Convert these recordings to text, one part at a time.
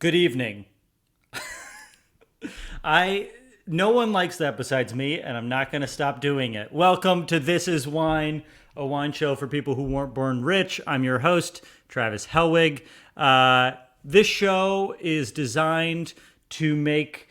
Good evening. I No one likes that besides me, and I'm not going to stop doing it. Welcome to This Is Wine, a wine show for people who weren't born rich. I'm your host, Travis Hellwig. This show is designed to make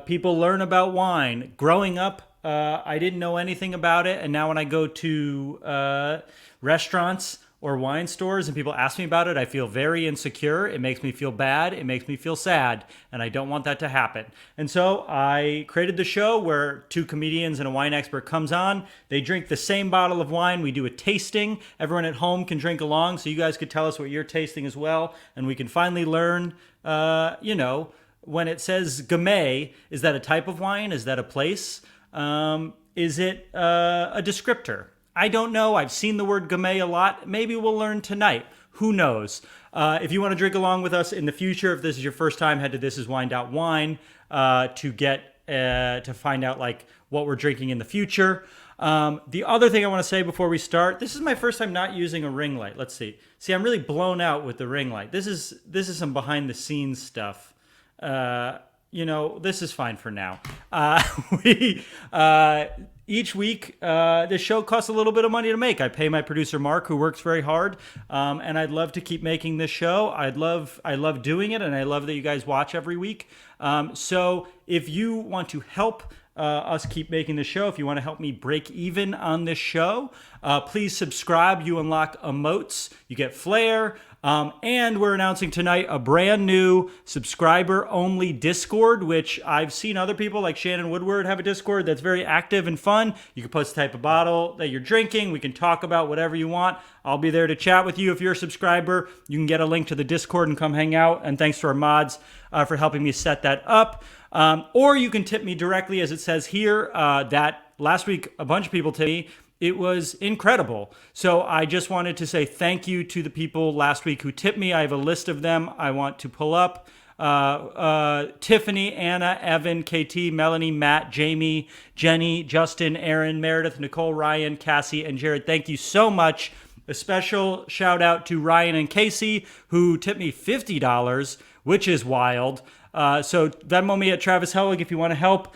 people learn about wine. Growing up, I didn't know anything about it, and now when I go to restaurants or wine stores and people ask me about it, I feel very insecure. It makes me feel bad. It makes me feel sad. And I don't want that to happen. And so I created the show where two comedians and a wine expert comes on. They drink the same bottle of wine. We do a tasting. Everyone at home can drink along. So you guys could tell us what you're tasting as well. And we can finally learn, when it says Gamay, is that a type of wine? Is that a place? Is it a descriptor? I don't know. I've seen the word Gamay a lot. Maybe we'll learn tonight. Who knows? If you want to drink along with us in the future, if this is your first time, head to thisiswine.wine to find out like what we're drinking in the future. The other thing I want to say before we start, this is my first time not using a ring light. Let's see. See, I'm really blown out with the ring light. This is some behind the scenes stuff. This is fine for now. Each week, this show costs a little bit of money to make. I pay my producer Mark, who works very hard, and I'd love to keep making this show. I love doing it, and I love that you guys watch every week. So if you want to help us keep making the show, if you want to help me break even on this show, please subscribe. You unlock emotes, you get flair. And we're announcing tonight a brand new subscriber-only Discord, which I've seen other people like Shannon Woodward have a Discord that's very active and fun. You can post the type of bottle that you're drinking. We can talk about whatever you want. I'll be there to chat with you. If you're a subscriber, you can get a link to the Discord and come hang out. And thanks to our mods for helping me set that up. Or you can tip me directly, as it says here, that last week a bunch of people tipped me. It was incredible. So I just wanted to say thank you to the people last week who tipped me. I have a list of them I want to pull up. Tiffany, Anna, Evan, KT, Melanie, Matt, Jamie, Jenny, Justin, Aaron, Meredith, Nicole, Ryan, Cassie, and Jared. Thank you so much. A special shout out to Ryan and Casey, who tipped me $50, which is wild. So Venmo me at Travis Helwig if you want to help.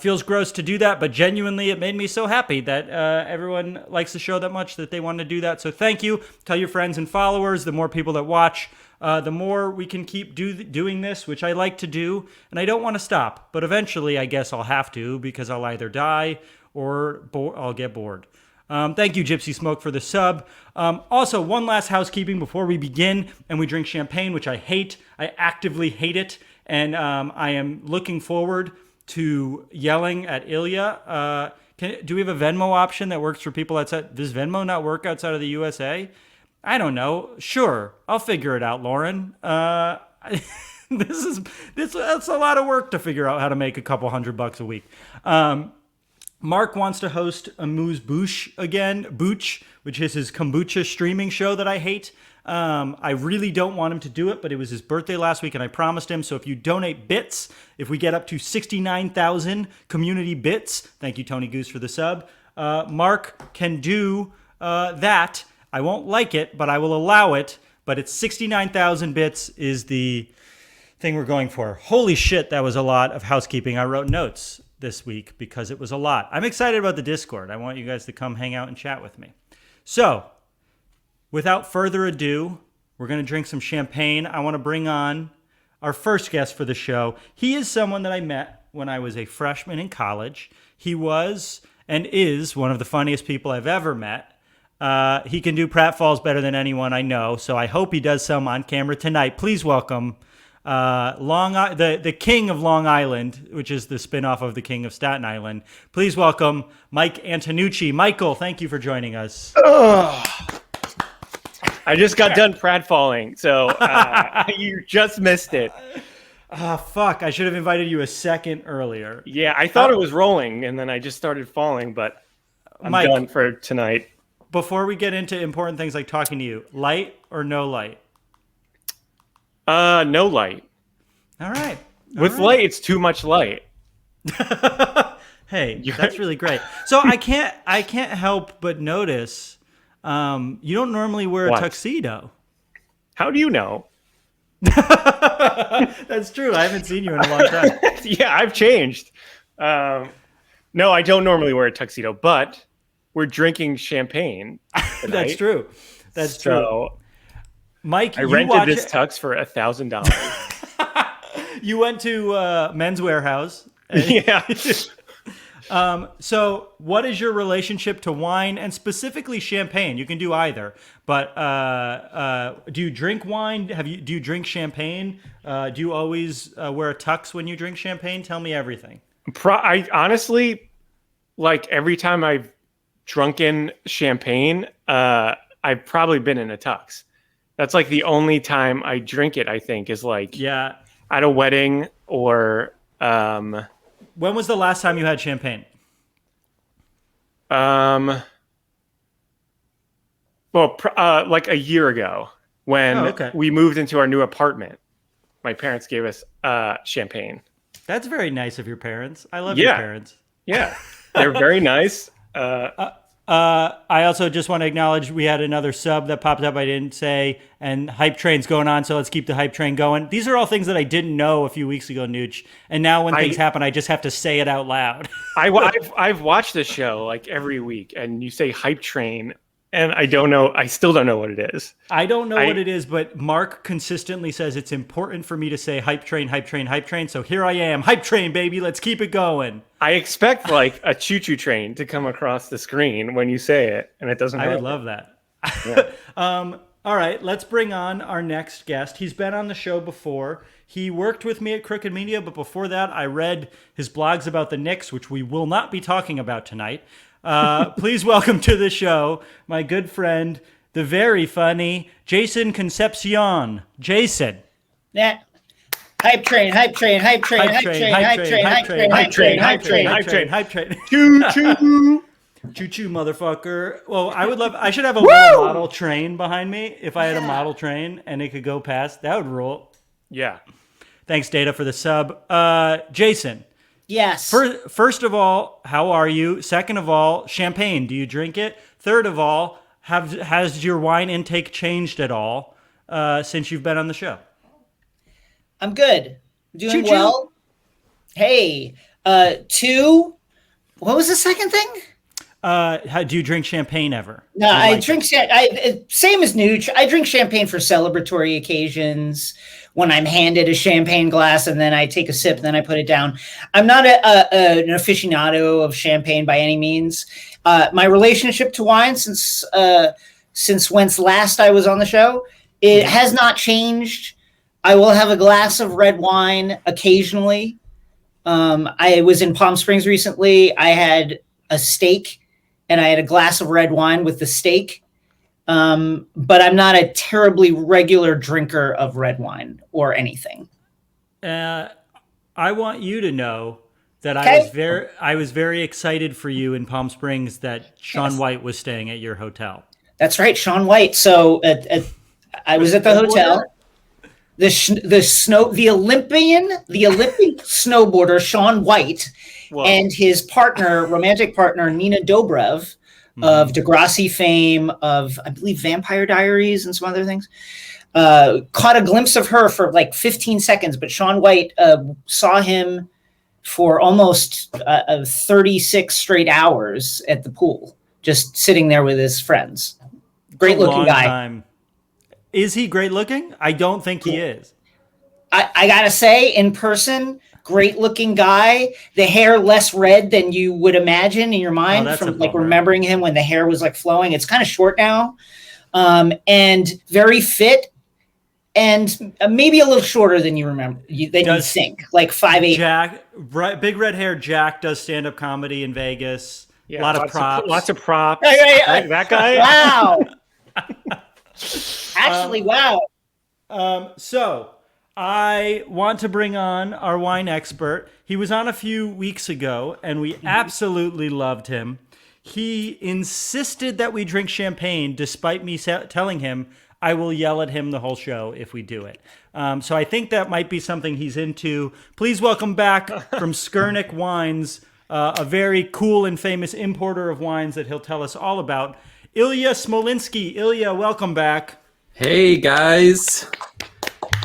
Feels gross to do that, but genuinely it made me so happy that everyone likes the show that much that they want to do that. So thank you. Tell your friends and followers. The more people that watch, the more we can keep doing this, which I like to do. And I don't want to stop, but eventually I guess I'll have to because I'll either die or I'll get bored. Thank you, Gypsy Smoke, for the sub. Also, one last housekeeping before we begin, and we drink champagne, which I hate. I actively hate it, and I am looking forward to yelling at Ilya. Do we have a Venmo option that works for people outside? Does Venmo not work outside of the USA? I don't know. Sure, I'll figure it out, Lauren. That's a lot of work to figure out how to make a couple $100 a week. Mark wants to host Amuse Bouche again, Booch, which is his kombucha streaming show that I hate. I really don't want him to do it, but it was his birthday last week and I promised him. So if you donate bits, if we get up to 69,000 community bits, thank you, Tony Goose, for the sub, Mark can do that. I won't like it, but I will allow it. But it's 69,000 bits is the thing we're going for. Holy shit, that was a lot of housekeeping. I wrote notes this week because it was a lot. I'm excited about the Discord. I want you guys to come hang out and chat with me. So, without further ado, we're going to drink some champagne. I want to bring on our first guest for the show. He is someone that I met when I was a freshman in college. He was and is one of the funniest people I've ever met. He can do pratfalls better than anyone I know, so I hope he does some on camera tonight. Please welcome the king of Long Island, which is the spinoff of the king of Staten Island. Please welcome Mike Antonnucci. Michael, thank you for joining us. I just got done pratfalling, so you just missed it. Fuck. I should have invited you a second earlier. Yeah, I thought it was rolling, and then I just started falling, but I'm Mike, done for tonight. Before we get into important things like talking to you, light or no light? No light. All right. With light, it's too much light. Hey, that's really great. So I can't help but notice you don't normally wear a tuxedo. How do you know? That's true. I haven't seen you in a long time. Yeah, I've changed. No, I don't normally wear a tuxedo, but we're drinking champagne tonight. That's true. That's true. Mike, I rented this tux for $1,000. You went to Men's Warehouse. Yeah. So what is your relationship to wine and specifically champagne? You can do either, but do you drink wine? Do you drink champagne? Do you always wear a tux when you drink champagne? Tell me everything. I honestly, like every time I've drunken champagne, I've probably been in a tux. That's like the only time I drink it, I think, is like at a wedding or... When was the last time you had champagne? Like a year ago when we moved into our new apartment. My parents gave us champagne. That's very nice of your parents. I love your parents. Yeah, they're very nice. I also just want to acknowledge we had another sub that popped up I didn't say, and hype train's going on, so let's keep the hype train going. These are all things that I didn't know a few weeks ago, Nooch, and now when things happen, I just have to say it out loud. I've watched this show like every week, and you say hype train, and I don't know. I still don't know what it is. I don't know what it is, but Mark consistently says it's important for me to say hype train, hype train, hype train. So here I am, hype train, baby. Let's keep it going. I expect like a choo-choo train to come across the screen when you say it, and it doesn't happen. I would love that. Yeah. All right, let's bring on our next guest. He's been on the show before. He worked with me at Crooked Media, but before that, I read his blogs about the Knicks, which we will not be talking about tonight. Please welcome to the show my good friend, the very funny Jason Concepcion. Jason. Yeah. Hype train, hype train, hype train, hype train, hype train, hype train, hype train, hype train, hype train, hype train. Choo choo. Choo choo, motherfucker. Well, I should have a little model train behind me. If I had a model train and it could go past, that would rule. Yeah. Thanks, Data, for the sub. Jason. Yes. First of all, how are you? Second of all, champagne. Do you drink it? Third of all, has your wine intake changed at all since you've been on the show? I'm good. Doing Choo-choo. well. Hey, two. What was the second thing? Do you drink champagne ever? No, I drink. Same as Nooch. I drink champagne for celebratory occasions. When I'm handed a champagne glass and then I take a sip, and then I put it down. I'm not an aficionado of champagne by any means. My relationship to wine since whence last I was on the show, it has not changed. I will have a glass of red wine occasionally. I was in Palm Springs recently. I had a steak and I had a glass of red wine with the steak. But I'm not a terribly regular drinker of red wine or anything. I want you to know that I was very excited for you in Palm Springs that Shaun White was staying at your hotel. That's right, Shaun White. So I was at the hotel. The Olympic snowboarder Shaun White and his partner, romantic partner Nina Dobrev, of Degrassi fame, of, I believe, Vampire Diaries and some other things. Caught a glimpse of her for like 15 seconds, but Shaun White saw him for almost 36 straight hours at the pool, just sitting there with his friends. Great looking guy. Time. Is he great looking? I don't think he is. I gotta say, in person, great looking guy. The hair less red than you would imagine in your mind from like remembering him when the hair was like flowing. It's kind of short now, and very fit, and maybe a little shorter than you remember. You think, like 5'8". Jack, big red hair. Jack does stand up comedy in Vegas. Yeah, a lot of props. Lots of props. Right, that guy. Wow. Actually, wow. So I want to bring on our wine expert. He was on a few weeks ago, and we absolutely loved him. He insisted that we drink champagne, despite me telling him I will yell at him the whole show if we do it. So I think that might be something he's into. Please welcome back from Skurnik Wines, a very cool and famous importer of wines that he'll tell us all about, Ilya Smolenskiy. Ilya, welcome back. Hey, guys.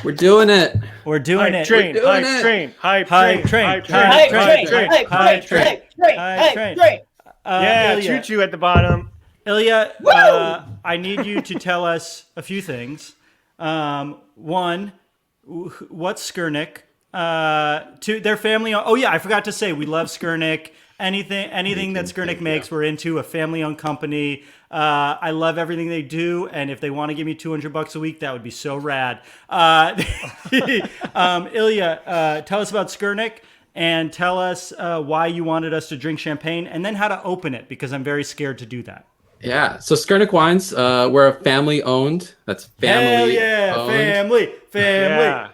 We're doing it. We're doing it. Train, We're doing hype it. train, hype Hype train, train, hype hype train, train, hype train. hype train. Yeah, Ilya, choo-choo at the bottom. Ilya, I need you to tell us a few things. One, what's Skurnik? Two, their family. Oh yeah, I forgot to say we love Skurnik. Anything that Skurnik makes, we're into. A family-owned company. I love everything they do, and if they want to give me $200 a week, that would be so rad. Ilya, tell us about Skurnik, and tell us why you wanted us to drink champagne, and then how to open it, because I'm very scared to do that. Yeah. So Skurnik Wines, we're a family-owned. That's family. Hell yeah, owned. family. Yeah.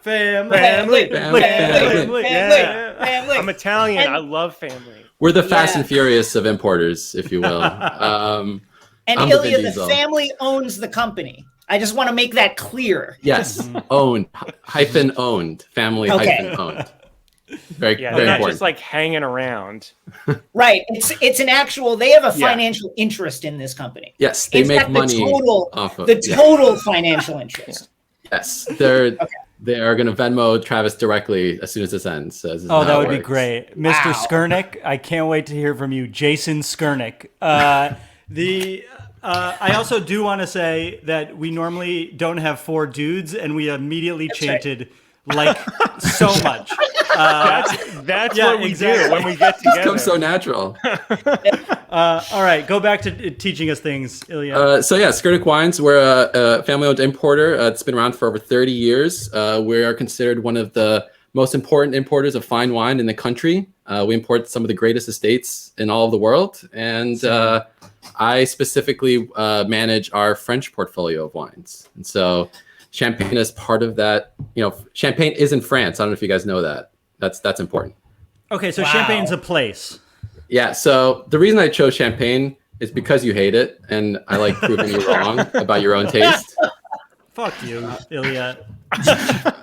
I'm Italian. I love family. We're the Fast and Furious of importers, if you will. And I'm Ilya, Vin the Diesel. family owns the company. I just want to make that clear. Yes, owned, hyphen owned, family Okay. hyphen owned. Very, Yeah, very they're not important. just like hanging around. Right. It's an actual. They have a Yeah. financial interest in this company. Yes, they In make fact, money off of the total financial interest. Yes, they are going to Venmo Travis directly as soon as this ends. So this is Oh, how that it would be works. great. Mr. Wow. Skurnik, I can't wait to hear from you. Jason Skurnik. I also do want to say that we normally don't have four dudes, and we immediately chanted like so much. That's Yeah, what we exactly. do when we get It together. comes so natural. All right, go back to teaching us things, Ilya. So yeah, Skurnik Wines, we're a family-owned importer. It's been around for over 30 years. We are considered one of the most important importers of fine wine in the country. We import some of the greatest estates in all of the world. And I specifically manage our French portfolio of wines. And so Champagne is part of that. You know, Champagne is in France. I don't know if you guys know that. That's important. Okay, so Wow. Champagne's a place. Yeah, so the reason I chose Champagne is because you hate it, and I like proving you wrong about your own taste. Fuck you, Ilya.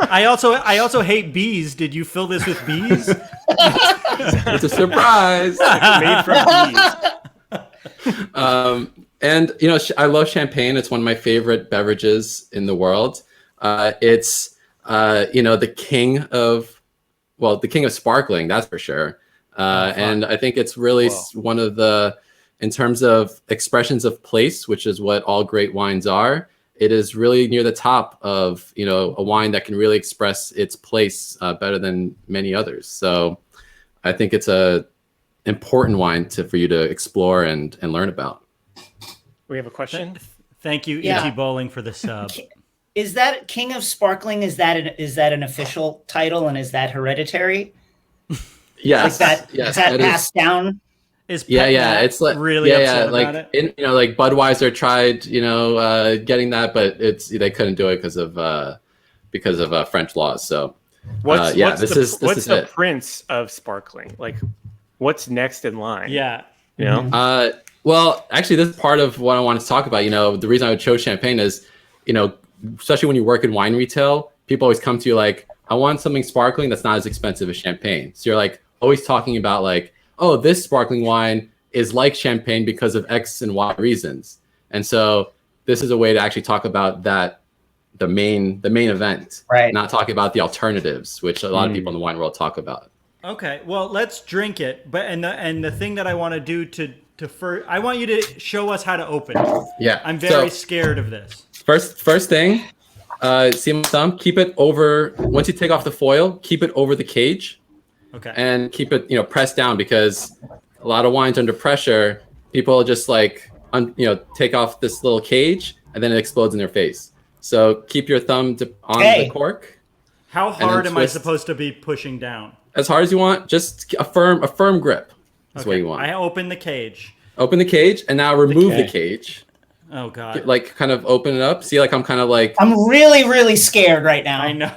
I also hate bees. Did you fill this with bees? It's a surprise. Made from bees. And you know, I love champagne. It's one of my favorite beverages in the world. It's the king of sparkling, that's for sure. And I think it's really one of the, in terms of expressions of place, which is what all great wines are. It is really near the top of, you know, a wine that can really express its place better than many others. So I think it's a important wine for you to explore and learn about. We have a question. Thank you, Yeah. E.T. Bowling, for the sub. Is that King of Sparkling? Is that an official title, and is that hereditary? Yes, Is yes, that that is- passed down? Is Yeah, Pet yeah, Nat it's like really upset about like it? like Budweiser tried, getting that, but they couldn't do it because of French laws. So What's the it. prince of sparkling? Like, what's next in line? Yeah. You know? Well, actually, this is part of what I wanted to talk about. You know, the reason I chose champagne is, especially when you work in wine retail, people always come to you like, I want something sparkling that's not as expensive as champagne. So you're like always talking about like, oh, this sparkling wine is like champagne because of X and Y reasons. And so this is a way to actually talk about that, the main event, Right. not talking about the alternatives, which a lot of people in the wine world talk about. Okay, well, let's drink it. But and the thing that I want to do to first, I want you to show us how to open it. Yeah. I'm very So scared of this. first thing, see my thumb, keep it over, once you take off the foil, keep it over the cage. Okay. And keep it, pressed down, because a lot of wines under pressure, people just like, take off this little cage and then it explodes in their face. So keep your thumb on the cork. How then hard am I twist. supposed to be pushing down? As hard as you want, just a firm grip is what you want. I open the cage. Open the cage and now remove the cage. Oh God. Like kind of open it up. See, like I'm kind of like, I'm really, really scared right now. I know.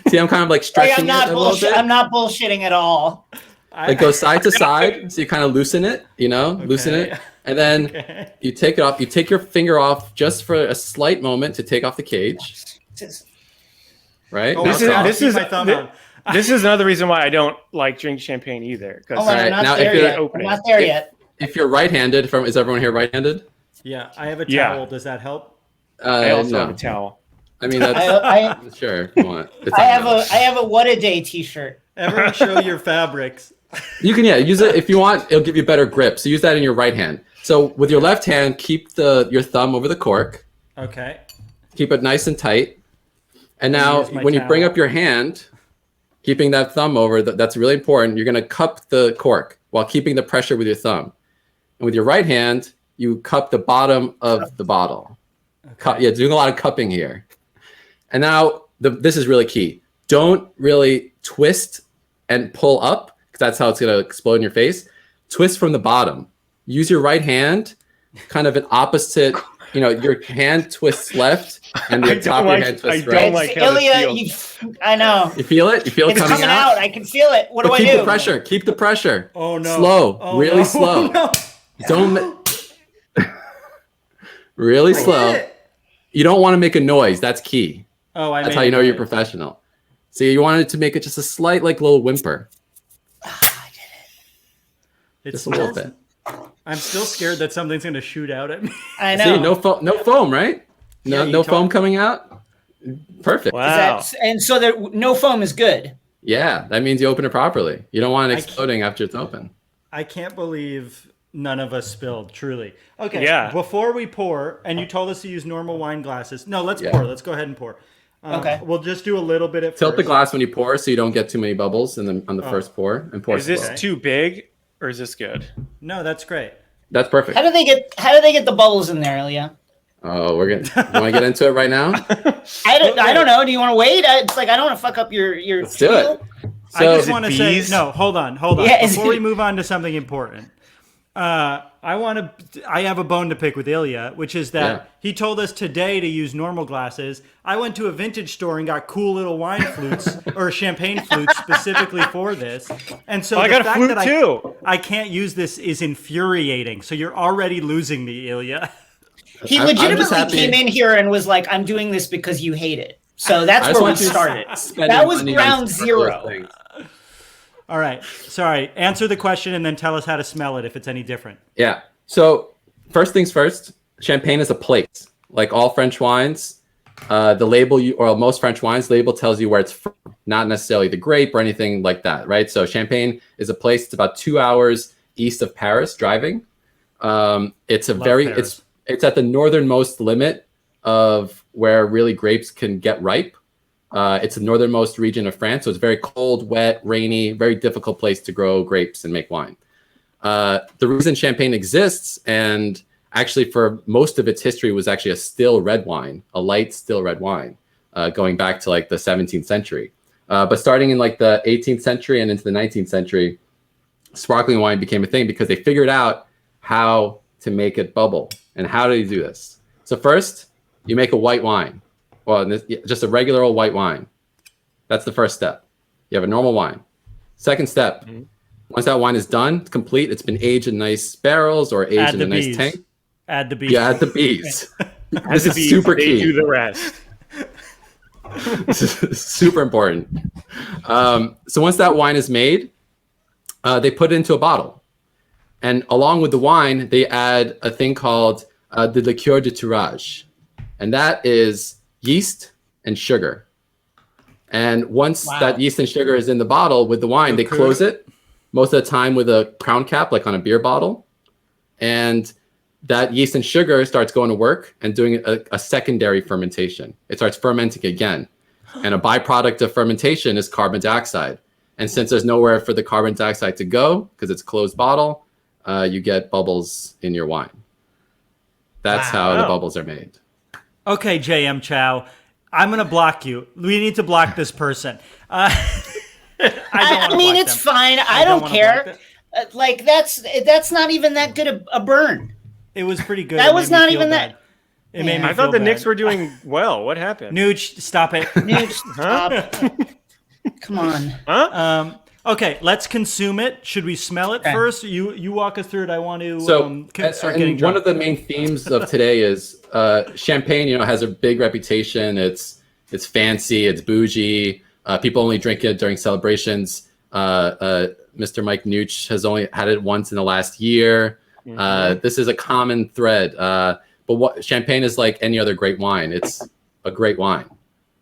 see, I'm kind of like stretching I'm it a little bit. I'm not bullshitting at all. It goes side to side, so you kind of loosen it, loosen it, and then you take it off. You take your finger off just for a slight moment to take off the cage, right? Oh, This okay, I'll is keep my thumb on. this is another reason why I don't like drink champagne either. Hold on, Right, I'm not now, if there you're yet. I'm opening- not there yet. If you're right-handed, is everyone here right-handed? Yeah, I have a Yeah. towel. Does that help? I also No. have a towel. I mean, that's sure. Come on. I have a what a day T-shirt. Everyone show your fabrics. You can use it if you want. It'll give you better grip. So use that in your right hand. So with your left hand, keep your thumb over the cork. Okay. Keep it nice and tight. And now when you bring up your hand, keeping that thumb over, that's really important. You're going to cup the cork while keeping the pressure with your thumb. And with your right hand, you cup the bottom of the bottle. Okay. Doing a lot of cupping here. And now this is really key. Don't really twist and pull up, because that's how it's going to explode in your face. Twist from the bottom. Use your right hand, kind of an opposite. Your hand twists left, and the top of your hand twists right. I don't like how Ilya, I know. You feel it? You feel it It's coming out. I can feel it. What do I do? Keep the pressure. Keep the pressure. Oh no! Slow, really slow. Oh, no. Don't. Really slow. You don't want to make a noise. That's key. Oh, That's how you know you're professional. So you wanted to make it just a slight, little whimper. I did It Just a little bit. I'm still scared that something's going to shoot out at me. I know. See, no foam, right? No foam coming out. Perfect. Wow. And so no foam is good. Yeah, that means you open it properly. You don't want it exploding after it's open. I can't believe none of us spilled, truly. Okay, Yeah. before we pour, and you told us to use normal wine glasses. No, let's pour. Let's go ahead and pour. Okay. We'll just do a little bit at Tilt first. the glass when you pour so you don't get too many bubbles on the first pour, and pour Is this slow. too big or is this good? No, that's great. That's perfect. How do they get the bubbles in there, Ilya? Oh, we're gonna. You want to get into it right now? I don't know. Do you want to wait? It's like I don't want to fuck up your. Let's do it. I So just want to say bees? no. Hold on. Yeah, Before we move on to something important, I have a bone to pick with Ilya, which is that he told us today to use normal glasses. I went to a vintage store and got cool little wine flutes or champagne flutes specifically for this, and so I the got a fact flute that too. I can't use this is infuriating. So you're already losing me, Ilya. He I'm just legitimately happy- came in here and was like, "I'm doing this because you hate it." So that's I just where we want you to started. spend That was money on ground superfluous zero. things. All right. Sorry. Answer the question and then tell us how to smell it if it's any different. Yeah. So first things first, champagne is a plate. Like all French wines, the label or most French wines label tells you where it's from, not necessarily the grape or anything like that, right? So champagne is a place. It's about 2 hours east of Paris driving. It's Paris. It's at the northernmost limit of where really grapes can get ripe. It's the northernmost region of France, so it's very cold, wet, rainy, very difficult place to grow grapes and make wine. The reason champagne exists, and actually for most of its history, was actually a still red wine, a light still red wine, going back to the 17th century. But starting in the 18th century and into the 19th century, sparkling wine became a thing because they figured out how to make it bubble. And how do you do this? So first, you make a white wine. Well, just a regular old white wine. That's the first step. You have a normal wine. Second step, once that wine is done, it's complete, it's been aged in nice barrels or aged in a nice tank. Add the bees. You add the bees. This is Bees, super they key. do the rest. This is super important. So once that wine is made, they put it into a bottle. And along with the wine, they add a thing called the liqueur de tirage. And that is yeast and sugar. And once that yeast and sugar is in the bottle with the wine, they close it most of the time with a crown cap, like on a beer bottle. And that yeast and sugar starts going to work and doing a secondary fermentation. It starts fermenting again. And a byproduct of fermentation is carbon dioxide. And since there's nowhere for the carbon dioxide to go, because it's a closed bottle, you get bubbles in your wine. That's how the bubbles are made. Okay, JM Chow, I'm going to block you. We need to block this person. I mean, it's fine. I don't care. That's not even that good a burn. It was pretty good. That was not even bad. that. It made me I thought feel the bad. Knicks were doing well. What happened? Nooch, stop it. Dude, stop. Come on. Okay, let's consume it. Should we smell it first? You walk us through it. I want to start getting drunk. One of the main themes of today is champagne. Has a big reputation. It's fancy. It's bougie. People only drink it during celebrations. Mr. Mike Antonnuci has only had it once in the last year. This is a common thread. But champagne is like any other great wine. It's a great wine,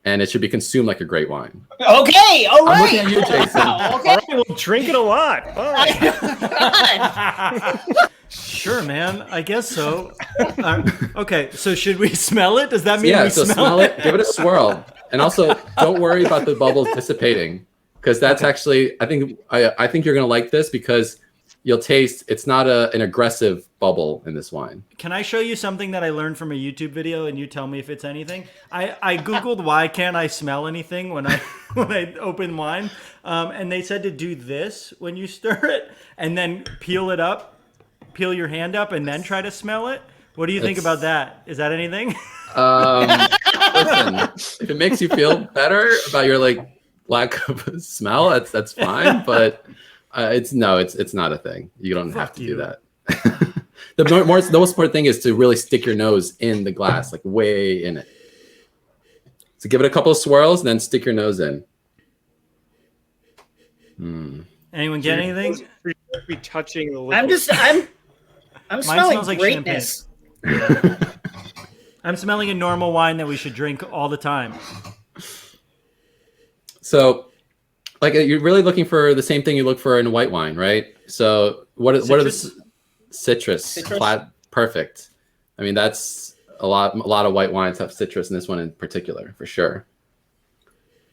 and it should be consumed like a great wine. Okay, all right. I'm looking at you, Jason. Wow, okay. All right, we'll drink it a lot. Fine. Sure, man. I guess so. Okay, so should we smell it? Does that mean Yeah, we so smell it, give it a swirl, and also don't worry about the bubbles dissipating, because that's actually I think you're gonna like this because you'll taste it's not an aggressive bubble in this wine. Can I show you something that I learned from a YouTube video, and you tell me if it's anything? I googled why can't I smell anything when I open wine, and they said to do this when you stir it, and then peel your hand up, and then try to smell it. What do you think about that? Is that anything? Listen, if it makes you feel better about your lack of smell, that's fine. But it's not a thing. You don't have to do that. The most important thing is to really stick your nose in the glass, like way in it. So give it a couple of swirls, and then stick your nose in. Anyone get anything? Be touching the liquid. I'm smelling smells like greatness. I'm smelling a normal wine that we should drink all the time. So, you're really looking for the same thing you look for in white wine, right? So, what are the citrus? Perfect. I mean, that's a lot of white wines have citrus, and this one in particular, for sure.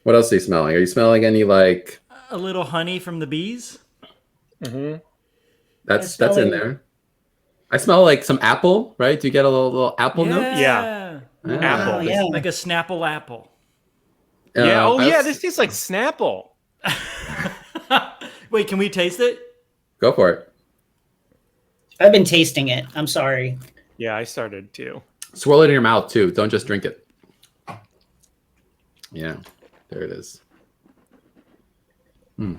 What else are you smelling? Are you smelling any a little honey from the bees? Mm-hmm. That's in there. I smell some apple, right? Do you get a little apple note? Yeah. Apple. Oh, yeah. Like a Snapple apple. Yeah. Yeah. This tastes like Snapple. Wait, can we taste it? Go for it. I've been tasting it. I'm sorry. Yeah, I started too. Swirl it in your mouth too. Don't just drink it. Yeah, there it is. So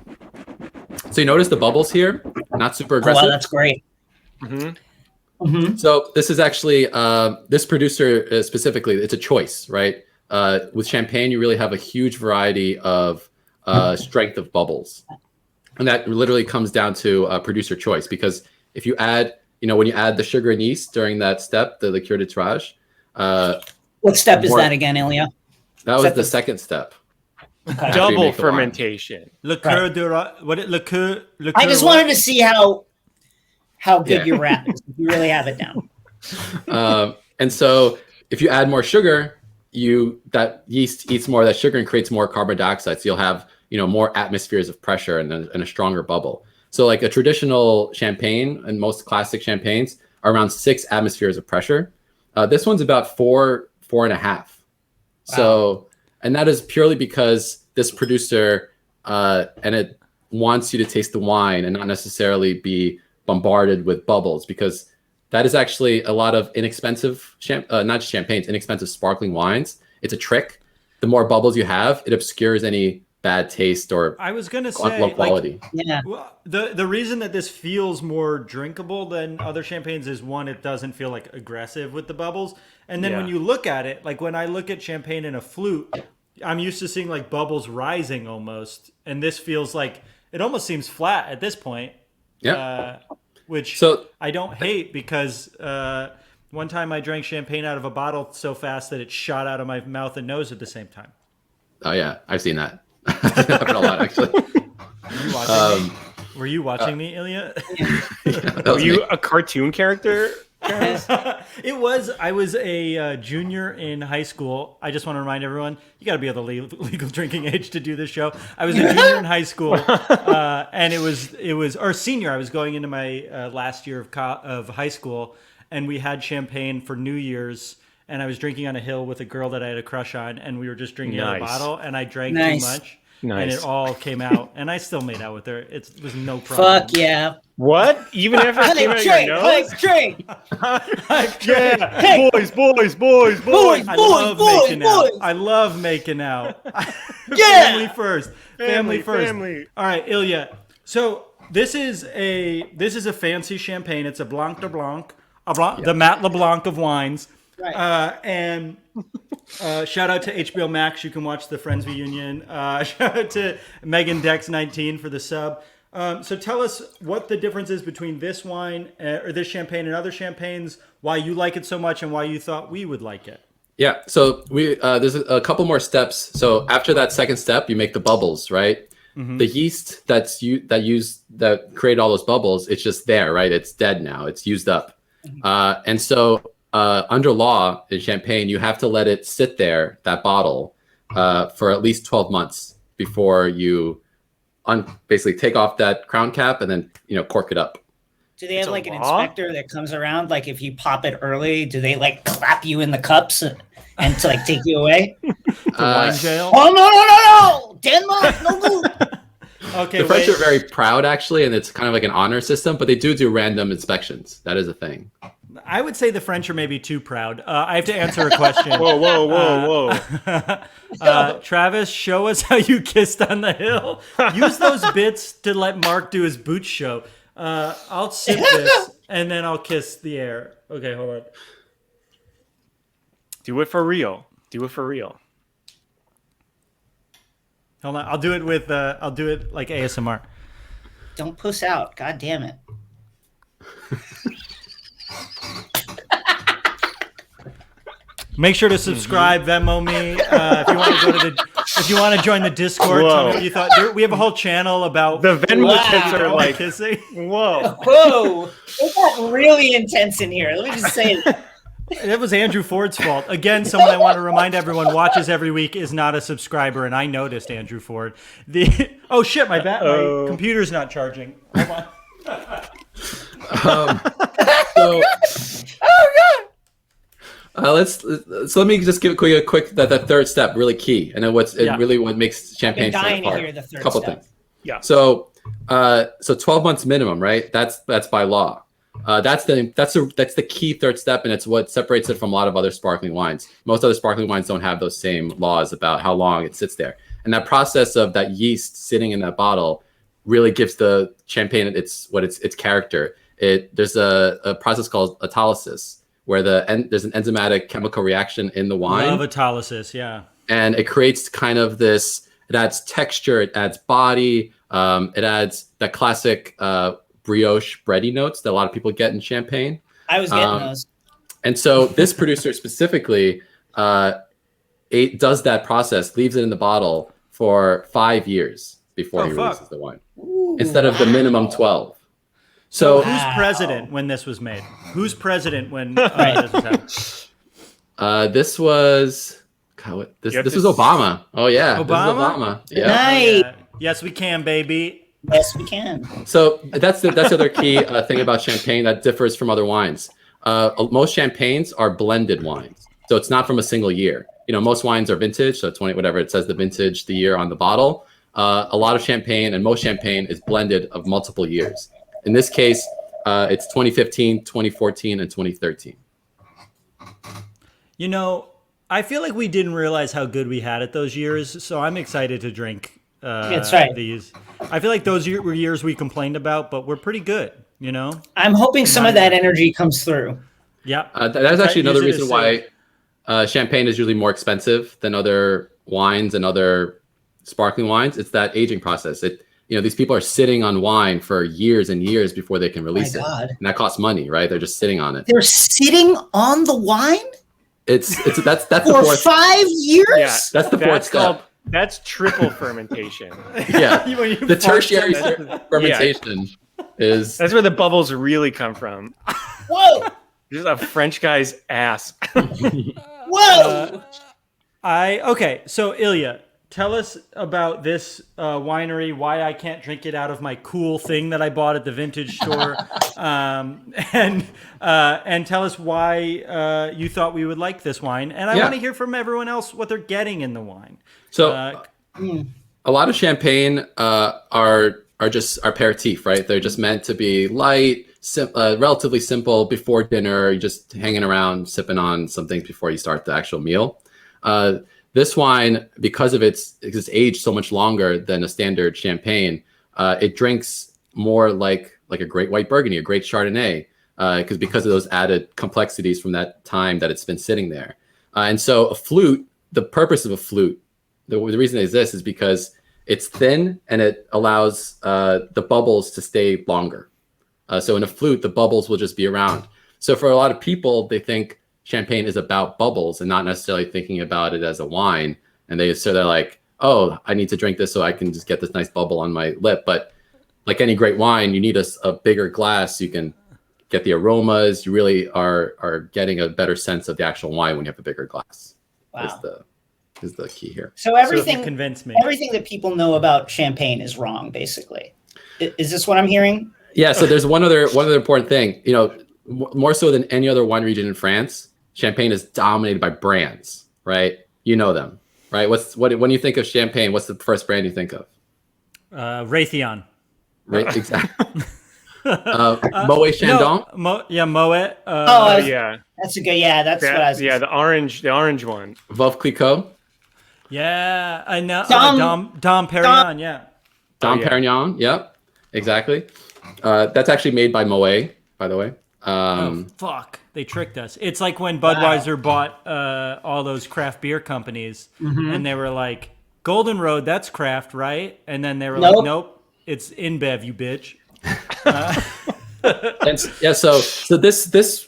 you notice the bubbles here? Not super aggressive. Oh, wow, that's great. Mm-hmm. Mm-hmm. So this is actually this producer specifically. It's a choice, right? With champagne, you really have a huge variety of strength of bubbles, and that literally comes down to producer choice. Because if you add, when you add the sugar and yeast during that step, the liqueur de tirage. What step is that again, Ilya? That was the second step. Okay. Double fermentation. Liqueur de liqueur. I just wanted to see how good your rap is. If you really have it down. And so if you add more sugar, that yeast eats more of that sugar and creates more carbon dioxide. So you'll have more atmospheres of pressure and a stronger bubble. So a traditional champagne and most classic champagnes are around 6 atmospheres of pressure. This one's about 4.5. Wow. So, and that is purely because this producer and it wants you to taste the wine and not necessarily be bombarded with bubbles, because that is actually a lot of inexpensive, not just champagnes, inexpensive sparkling wines. It's a trick. The more bubbles you have, it obscures any bad taste or I was gonna say low quality. Yeah. Well, the reason that this feels more drinkable than other champagnes is, one, it doesn't feel aggressive with the bubbles, and then when you look at it, when I look at champagne in a flute, I'm used to seeing bubbles rising almost, and this feels it almost seems flat at this point. Yeah. Which So I don't hate, because one time I drank champagne out of a bottle so fast that it shot out of my mouth and nose at the same time. Oh yeah, I've seen that. I've seen a lot actually. Were you watching me, Ilya? Were you a cartoon character? I was a junior in high school. I just want to remind everyone, you got to be of the legal drinking age to do this show. I was a junior in high school, and it was or senior. I was going into my last year of high school, and we had champagne for New Year's, and I was drinking on a hill with a girl that I had a crush on, and we were just drinking out of a bottle, and I drank too much. And it all came out, and I still made out with her. It was no problem. Fuck yeah. What? Even after it came out of your nose? Drink. Yeah. Hey. Boys. I love making out. Yeah. Family first. Family first. All right, Ilya. So this is a fancy champagne. It's a Blanc de Blanc, the Matt LeBlanc of wines. Right. And shout out to HBO Max. You can watch the Friends reunion. Shout out to Megan Dex 19 for the sub. So tell us what the difference is between this wine or this champagne and other champagnes, why you like it so much, and why you thought we would like it. Yeah. So we there's a couple more steps. So after that second step, you make the bubbles, right? The yeast that create all those bubbles, it's just there, right? It's dead now. It's used up. And so under law in champagne, you have to let it sit there, that bottle, for at least 12 months before you basically take off that crown cap and then cork it up. Do they have like an inspector that comes around? Like if you pop it early, do they like clap you in the cups and to like take you away? Wine jail? Oh no! Denmark, no good. Okay, the French are very proud actually, and it's kind of like an honor system, but they do random inspections. That is a thing. I would say the French are maybe too proud. I have to answer a question. Whoa. Travis, show us how you kissed on the hill. Use those bits to let Mark do his boot show. I'll sip this, and then I'll kiss the air. Okay, hold on. Do it for real. Hold on. I'll do it with. I'll do it like ASMR. Don't puss out. God damn it. Make sure to subscribe, Venmo me if you want to go to the. If you want to join the Discord, tell me what you thought. We have a whole channel about the Venmo tips are like kissing. Whoa! It got really intense in here. Let me just say that. It was Andrew Ford's fault. Again, someone I want to remind everyone watches every week is not a subscriber, and I noticed Andrew Ford. Oh shit, my computer's not charging. Hold on. So let me just give a quick that third step really key, and then really what makes champagne stand apart. A couple things. Yeah. So 12 months minimum, right? That's by law. That's the key third step, and it's what separates it from a lot of other sparkling wines. Most other sparkling wines don't have those same laws about how long it sits there. And that process of that yeast sitting in that bottle really gives the champagne its character. There's a process called autolysis, where there's an enzymatic chemical reaction in the wine. Love autolysis, yeah. And it creates kind of this. It adds texture. It adds body. It adds that classic brioche bready notes that a lot of people get in champagne. I was getting those. And so this producer specifically does that process, leaves it in the bottle for 5 years before he releases the wine, instead of the minimum 12. So who's president when this was made? Who's president when this was happening? This was Obama. Oh yeah, Obama. This is Obama. Yeah. Nice. Yes, we can, baby. Yes, we can. So that's the other key thing about champagne that differs from other wines. Most champagnes are blended wines, so it's not from a single year. Most wines are vintage, so 20 whatever it says the vintage, the year on the bottle. A lot of champagne and most champagne is blended of multiple years. In this case, it's 2015, 2014, and 2013. I feel like we didn't realize how good we had it those years, so I'm excited to drink. That's right. These. I feel like those were years we complained about, but we're pretty good, I'm hoping some of that energy comes through. Yeah. That's actually another reason why champagne is usually more expensive than other wines and other sparkling wines. It's that aging process. These people are sitting on wine for years and years before they can release it. And that costs money, right? They're just sitting on it. They're sitting on the wine? That's for the fourth, 5 years? Yeah, that's the fourth step. That's triple fermentation. Yeah, the tertiary fermentation is. That's where the bubbles really come from. Whoa! Just a French guy's ass. Whoa! Okay, so Ilya, tell us about this winery, why I can't drink it out of my cool thing that I bought at the vintage store, and tell us why you thought we would like this wine. And I want to hear from everyone else what they're getting in the wine. So a lot of champagne are just aperitif, right? They're just meant to be light, relatively simple before dinner. You're just hanging around, sipping on some things before you start the actual meal. This wine, because of it's aged so much longer than a standard champagne, it drinks more like a great white Burgundy, a great Chardonnay, because of those added complexities from that time that it's been sitting there. And so a flute, the purpose of a flute, the reason it exists is because it's thin and it allows the bubbles to stay longer. So in a flute, the bubbles will just be around. So for a lot of people, they think champagne is about bubbles and not necessarily thinking about it as a wine. And they're like, oh, I need to drink this so I can just get this nice bubble on my lip. But like any great wine, you need a bigger glass. You can get the aromas. You really are getting a better sense of the actual wine when you have a bigger glass. Wow. Is the key here. So everything convince me. Everything that people know about champagne is wrong, basically. Is this what I'm hearing? Yeah. So there's one other important thing. You know, more so than any other wine region in France, Champagne is dominated by brands, right? You know them, right? When you think of Champagne, what's the first brand you think of? Raytheon. Right, exactly. Moet Chandon. Moet. Yeah, that's a good. Yeah, that's what I was. Yeah, the orange one. Veuve Clicquot. Yeah, I know. Dom Perignon. Yeah. Dom Perignon. Yep, exactly. That's actually made by Moet, by the way. Fuck. They tricked us. It's like when Budweiser bought all those craft beer companies and they were like, Golden Road, that's craft, right? And then they were like, nope, it's InBev, you bitch. So this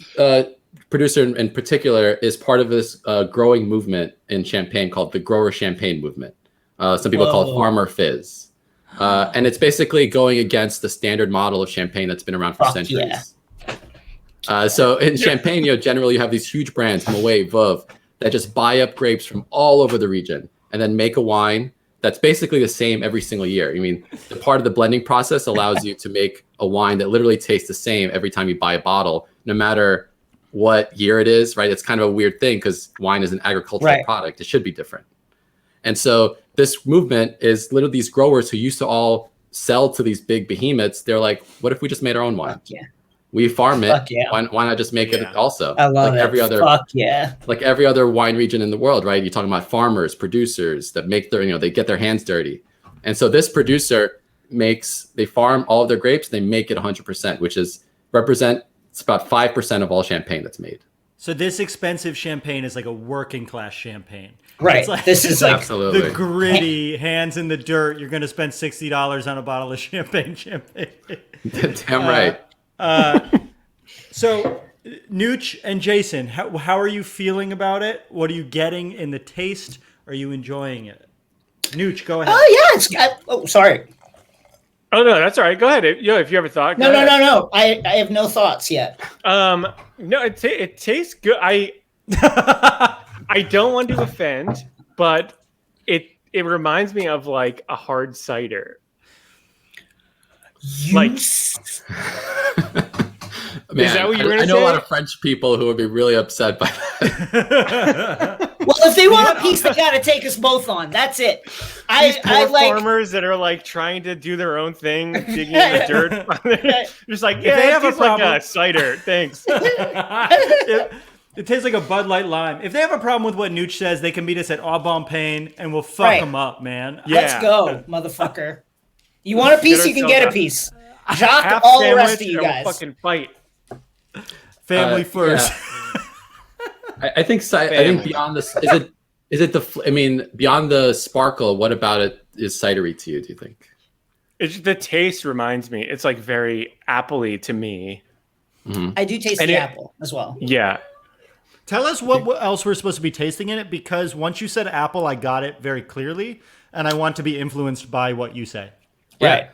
producer in particular is part of this growing movement in Champagne called the Grower Champagne movement. Some people call it Farmer Fizz. And it's basically going against the standard model of Champagne that's been around for centuries. Yeah. So in Champagne, generally you have these huge brands, Moet, Veuve, that just buy up grapes from all over the region and then make a wine that's basically the same every single year. I mean, the part of the blending process allows you to make a wine that literally tastes the same every time you buy a bottle, no matter what year it is, right? It's kind of a weird thing because wine is an agricultural product. It should be different. And so this movement is literally these growers who used to all sell to these big behemoths. They're like, what if we just made our own wine? Yeah. We farm it. Why not just make it also? I love it. Like every other wine region in the world, right? You're talking about farmers, producers that make their, they get their hands dirty. And so this producer they farm all of their grapes, they make it 100%, which it's about 5% of all champagne that's made. So this expensive champagne is like a working class champagne. Right. This is like absolutely the gritty, hands in the dirt. You're going to spend $60 on a bottle of champagne. Damn right. So, Nooch and Jason, how are you feeling about it? What are you getting in the taste? Are you enjoying it? Nooch, go ahead. Oh, yeah. Sorry. Oh, no, that's all right. Go ahead. If you have a thought. No. I have no thoughts yet. No, it tastes good. I don't want to offend, but it reminds me of like a hard cider. Man, is that what you were going to say? I know a lot of French people who would be really upset by that. Well, if they want a piece, they got to take us both on. That's it. I like farmers that are like trying to do their own thing, digging in the dirt. Just like, yeah, they have a problem. Like a cider. Thanks. It tastes like a Bud Light lime. If they have a problem with what Nooch says, they can meet us at Au Bon Pain and we'll fuck them up, man. Yeah. Let's go, motherfucker. You want a piece, you can get a piece. Jacques, all the rest of you guys. Fucking fight. Family first. Yeah. I think beyond this, beyond the sparkle, what about it is cidery to you, do you think? The taste reminds me. It's like very apple-y to me. Mm-hmm. I do taste the apple as well. Yeah. Tell us what else we're supposed to be tasting in it, because once you said apple, I got it very clearly, and I want to be influenced by what you say. Right.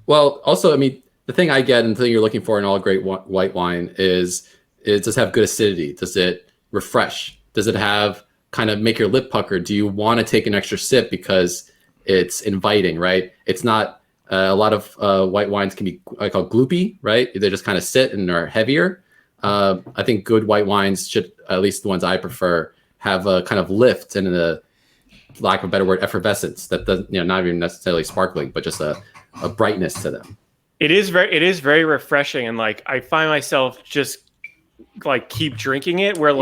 Well, also, the thing I get and the thing you're looking for in all great white wine is does it have good acidity? Does it refresh? Does it have kind of make your lip pucker? Do you want to take an extra sip because it's inviting, right? It's not a lot of white wines can be I call gloopy, right? They just kind of sit and are heavier. I think good white wines should, at least the ones I prefer, have a kind of lift and a lack of a better word, effervescence that doesn't, not even necessarily sparkling, but just a brightness to them. It is very refreshing, and like I find myself just like keep drinking it. Where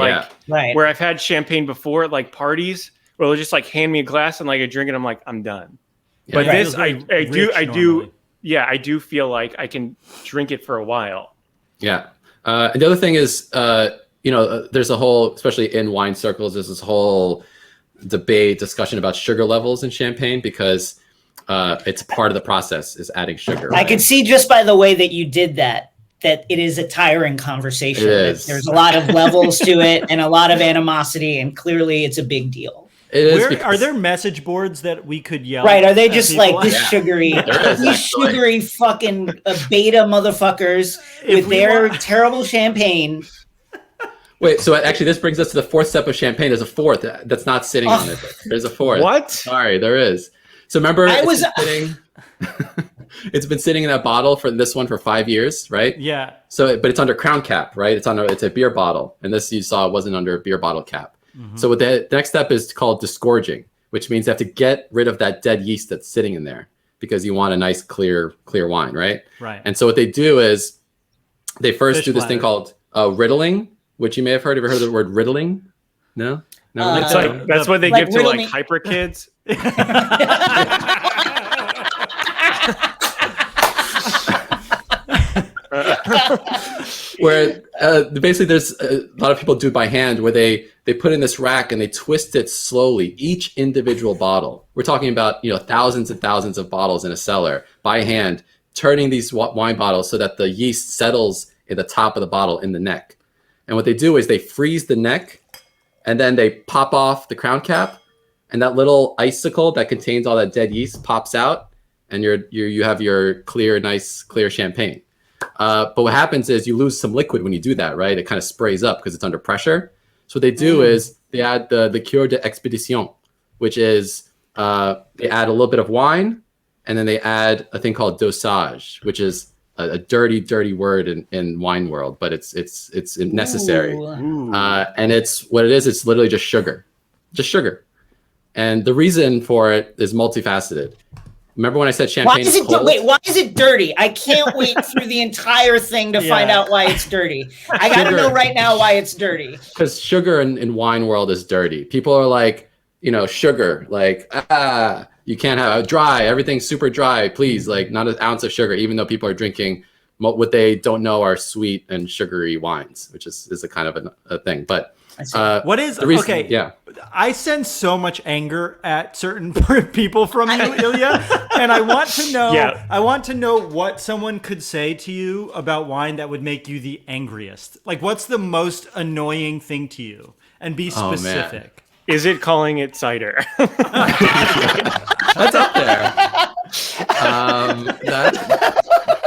where I've had champagne before at like parties, where they'll just like hand me a glass and like I drink it, I'm like I'm done. Yeah, but this I do feel like I can drink it for a while. Yeah. And the other thing is, there's a whole, especially in wine circles, there's this whole discussion about sugar levels in champagne because it's part of the process is adding sugar. I could see just by the way that you did that that it is a tiring conversation. It is. There's a lot of levels to it and a lot of animosity, and clearly it's a big deal. It is. Are there message boards that we could yell? Right? Are they at just people? like this sugary, these sugary fucking beta motherfuckers with their terrible champagne? Wait, so actually this brings us to the fourth step of champagne. There's a fourth that's not sitting on it. There's a fourth. What? Sorry, there is. So remember, it's been sitting in that bottle for this one for 5 years, right? Yeah. So, but it's under crown cap, right? It's a beer bottle, and this you saw wasn't under a beer bottle cap. So what the next step is called disgorging, which means you have to get rid of that dead yeast that's sitting in there because you want a nice clear wine, right? Right. And so what they do is they first Fish do this thing bladder. called riddling, which you may have heard. Have you heard of the word riddling? No? No? It's like that's what they like give to like riddling- hyper kids. Where basically there's a lot of people do it by hand where they put in this rack and they twist it slowly, each individual bottle. We're talking about thousands and thousands of bottles in a cellar by hand, turning these wine bottles so that the yeast settles at the top of the bottle in the neck. And what they do is they freeze the neck and then they pop off the crown cap, and that little icicle that contains all that dead yeast pops out, and you have your nice clear champagne. But what happens is you lose some liquid when you do that, right? It kind of sprays up because it's under pressure. So what they do is they add the liqueur d'expédition, which is they add a little bit of wine, and then they add a thing called dosage, which is a dirty word in wine world, but it's necessary. And it's what it is. It's literally just sugar. And the reason for it is multifaceted. Remember when I said champagne is cold? Why is it dirty? I can't wait through the entire thing to find out why it's dirty. I gotta know right now why it's dirty. Because sugar in wine world is dirty. People are like, sugar, like, you can't have dry, everything's super dry, please, like not an ounce of sugar, even though people are drinking what they don't know are sweet and sugary wines, which is a kind of a thing. But what is the reason, okay? Yeah, I sense so much anger at certain people from you, Ilya, and I want to know. Yeah. I want to know what someone could say to you about wine that would make you the angriest. Like, what's the most annoying thing to you? And be Oh, man. specific. Is it calling it cider? that's up there.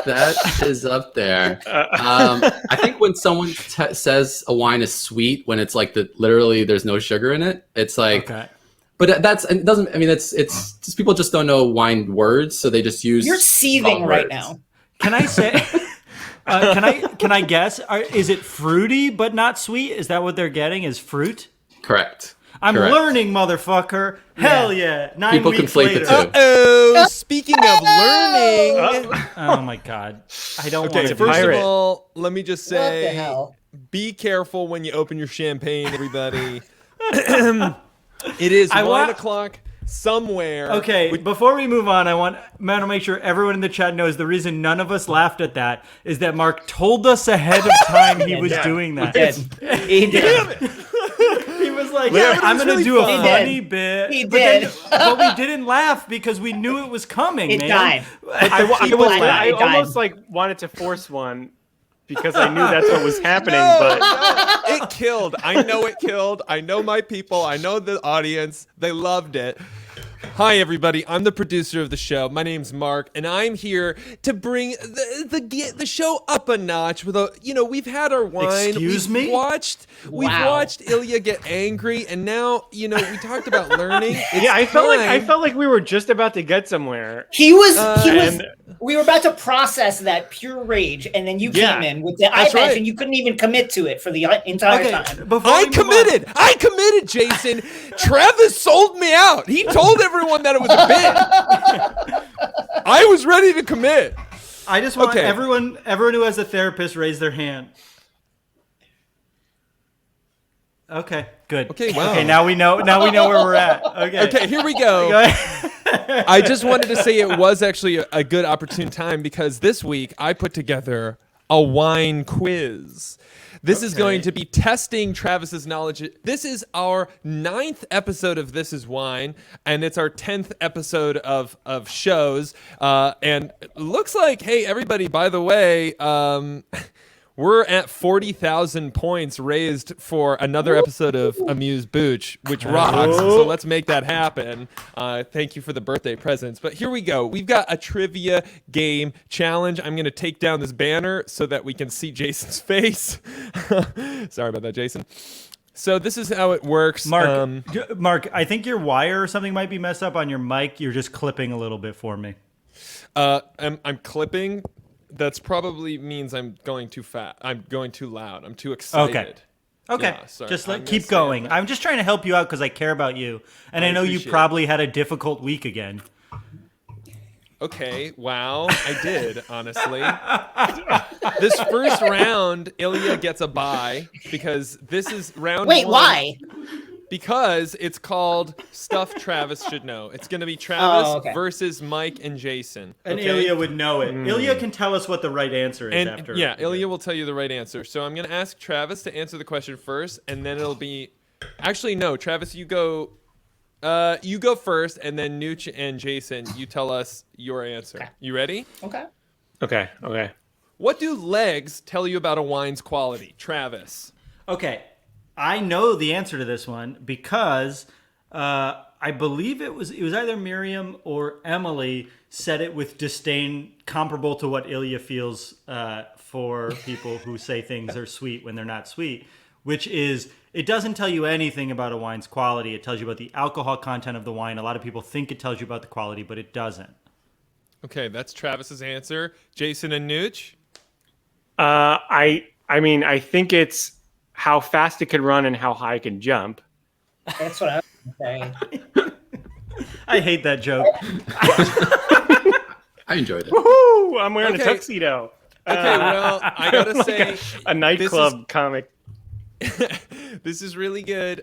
That is up there. I think when someone says a wine is sweet, when it's like literally there's no sugar in it, it's like. Okay. But it doesn't. I mean, it's just people just don't know wine words, so they just use. You're seething right words. now. Can I say? Can I guess? Is it fruity but not sweet? Is that what they're getting? Is fruit? Correct. I'm Correct. learning, motherfucker. Hell yeah. 9 People weeks conflate the later. two. Oh, speaking of learning. Oh my god. I don't Okay, want to first do of pirate. all, let me just What the say, hell? be careful when you open your champagne, everybody. It is I 1 want- o'clock somewhere. Okay, before we move on, I want to make sure everyone in the chat knows the reason none of us laughed at that is that Mark told us ahead of time he was doing that. He did. He was like, Yeah, but it I'm was going to really do a fun. funny bit. He But then- did. but we didn't laugh because we knew it was coming, It man. died. I died. almost like wanted to force one because I knew that's what was happening. But It killed. I know it killed. I know my people. I know the audience. They loved it. Hi, everybody. I'm the producer of the show. My name's Mark, and I'm here to bring the show up a notch. With we've had our wine. Excuse me? We've watched Ilya get angry, and now we talked about learning. It's yeah, I time. felt like we were just about to get somewhere. He was. and- We were about to process that pure rage, and then you Yeah, came in with the that's iPad, right. and you couldn't even commit to it for the entire Okay, time. before I we move on- committed. I committed, Jason. Travis sold me out. He told everyone that it was a bit. I was ready to commit. I just want Okay. everyone who has a therapist raise their hand. Okay, good. Okay, wow. Okay, now we know where we're at. Okay. Okay, here we go. Go ahead. I just wanted to say it was actually a good opportune time because this week I put together a wine quiz. This is going to be testing Travis's knowledge. This is our 9th episode of This Is Wine, and it's our 10th episode of shows. And it looks like, hey, everybody, by the way, we're at 40,000 points raised for another episode of Amuse Booch, which rocks. So let's make that happen. Thank you for the birthday presents. But here we go. We've got a trivia game challenge. I'm going to take down this banner so that we can see Jason's face. Sorry about that, Jason. So this is how it works. Mark, I think your wire or something might be messed up on your mic. You're just clipping a little bit for me. I'm clipping. That's probably means I'm going too fast. I'm going too loud. I'm too excited. Okay. Yeah, sorry. Just I'm keep gonna going. stand I'm just trying to help you out because I care about you. And I know you appreciate probably had a difficult week again. Okay, wow, I did, honestly. This first round, Ilya gets a bye because this is round Wait, one. why? Because it's called Stuff Travis Should Know. It's going to be Travis versus Mike and Jason. And okay? Ilya would know it. Ilya can tell us what the right answer is And after. yeah, Ilya will tell you the right answer. So I'm going to ask Travis to answer the question first, and then it'll be... Actually, no, Travis, you go first, and then Nooch and Jason, you tell us your answer. Okay. You ready? Okay. Okay. What do legs tell you about a wine's quality? Travis. Okay. I know the answer to this one because I believe it was either Miriam or Emily said it with disdain comparable to what Ilya feels for people who say things are sweet when they're not sweet, which is it doesn't tell you anything about a wine's quality. It tells you about the alcohol content of the wine. A lot of people think it tells you about the quality, but it doesn't. Okay, that's Travis's answer. Jason and Nooch? I mean, I think it's how fast it can run and how high it can jump. That's what I was going to say. I hate that joke. I enjoyed it. Woohoo! I'm wearing Okay. a tuxedo. Okay, well, I gotta say... A nightclub comic. This is really good.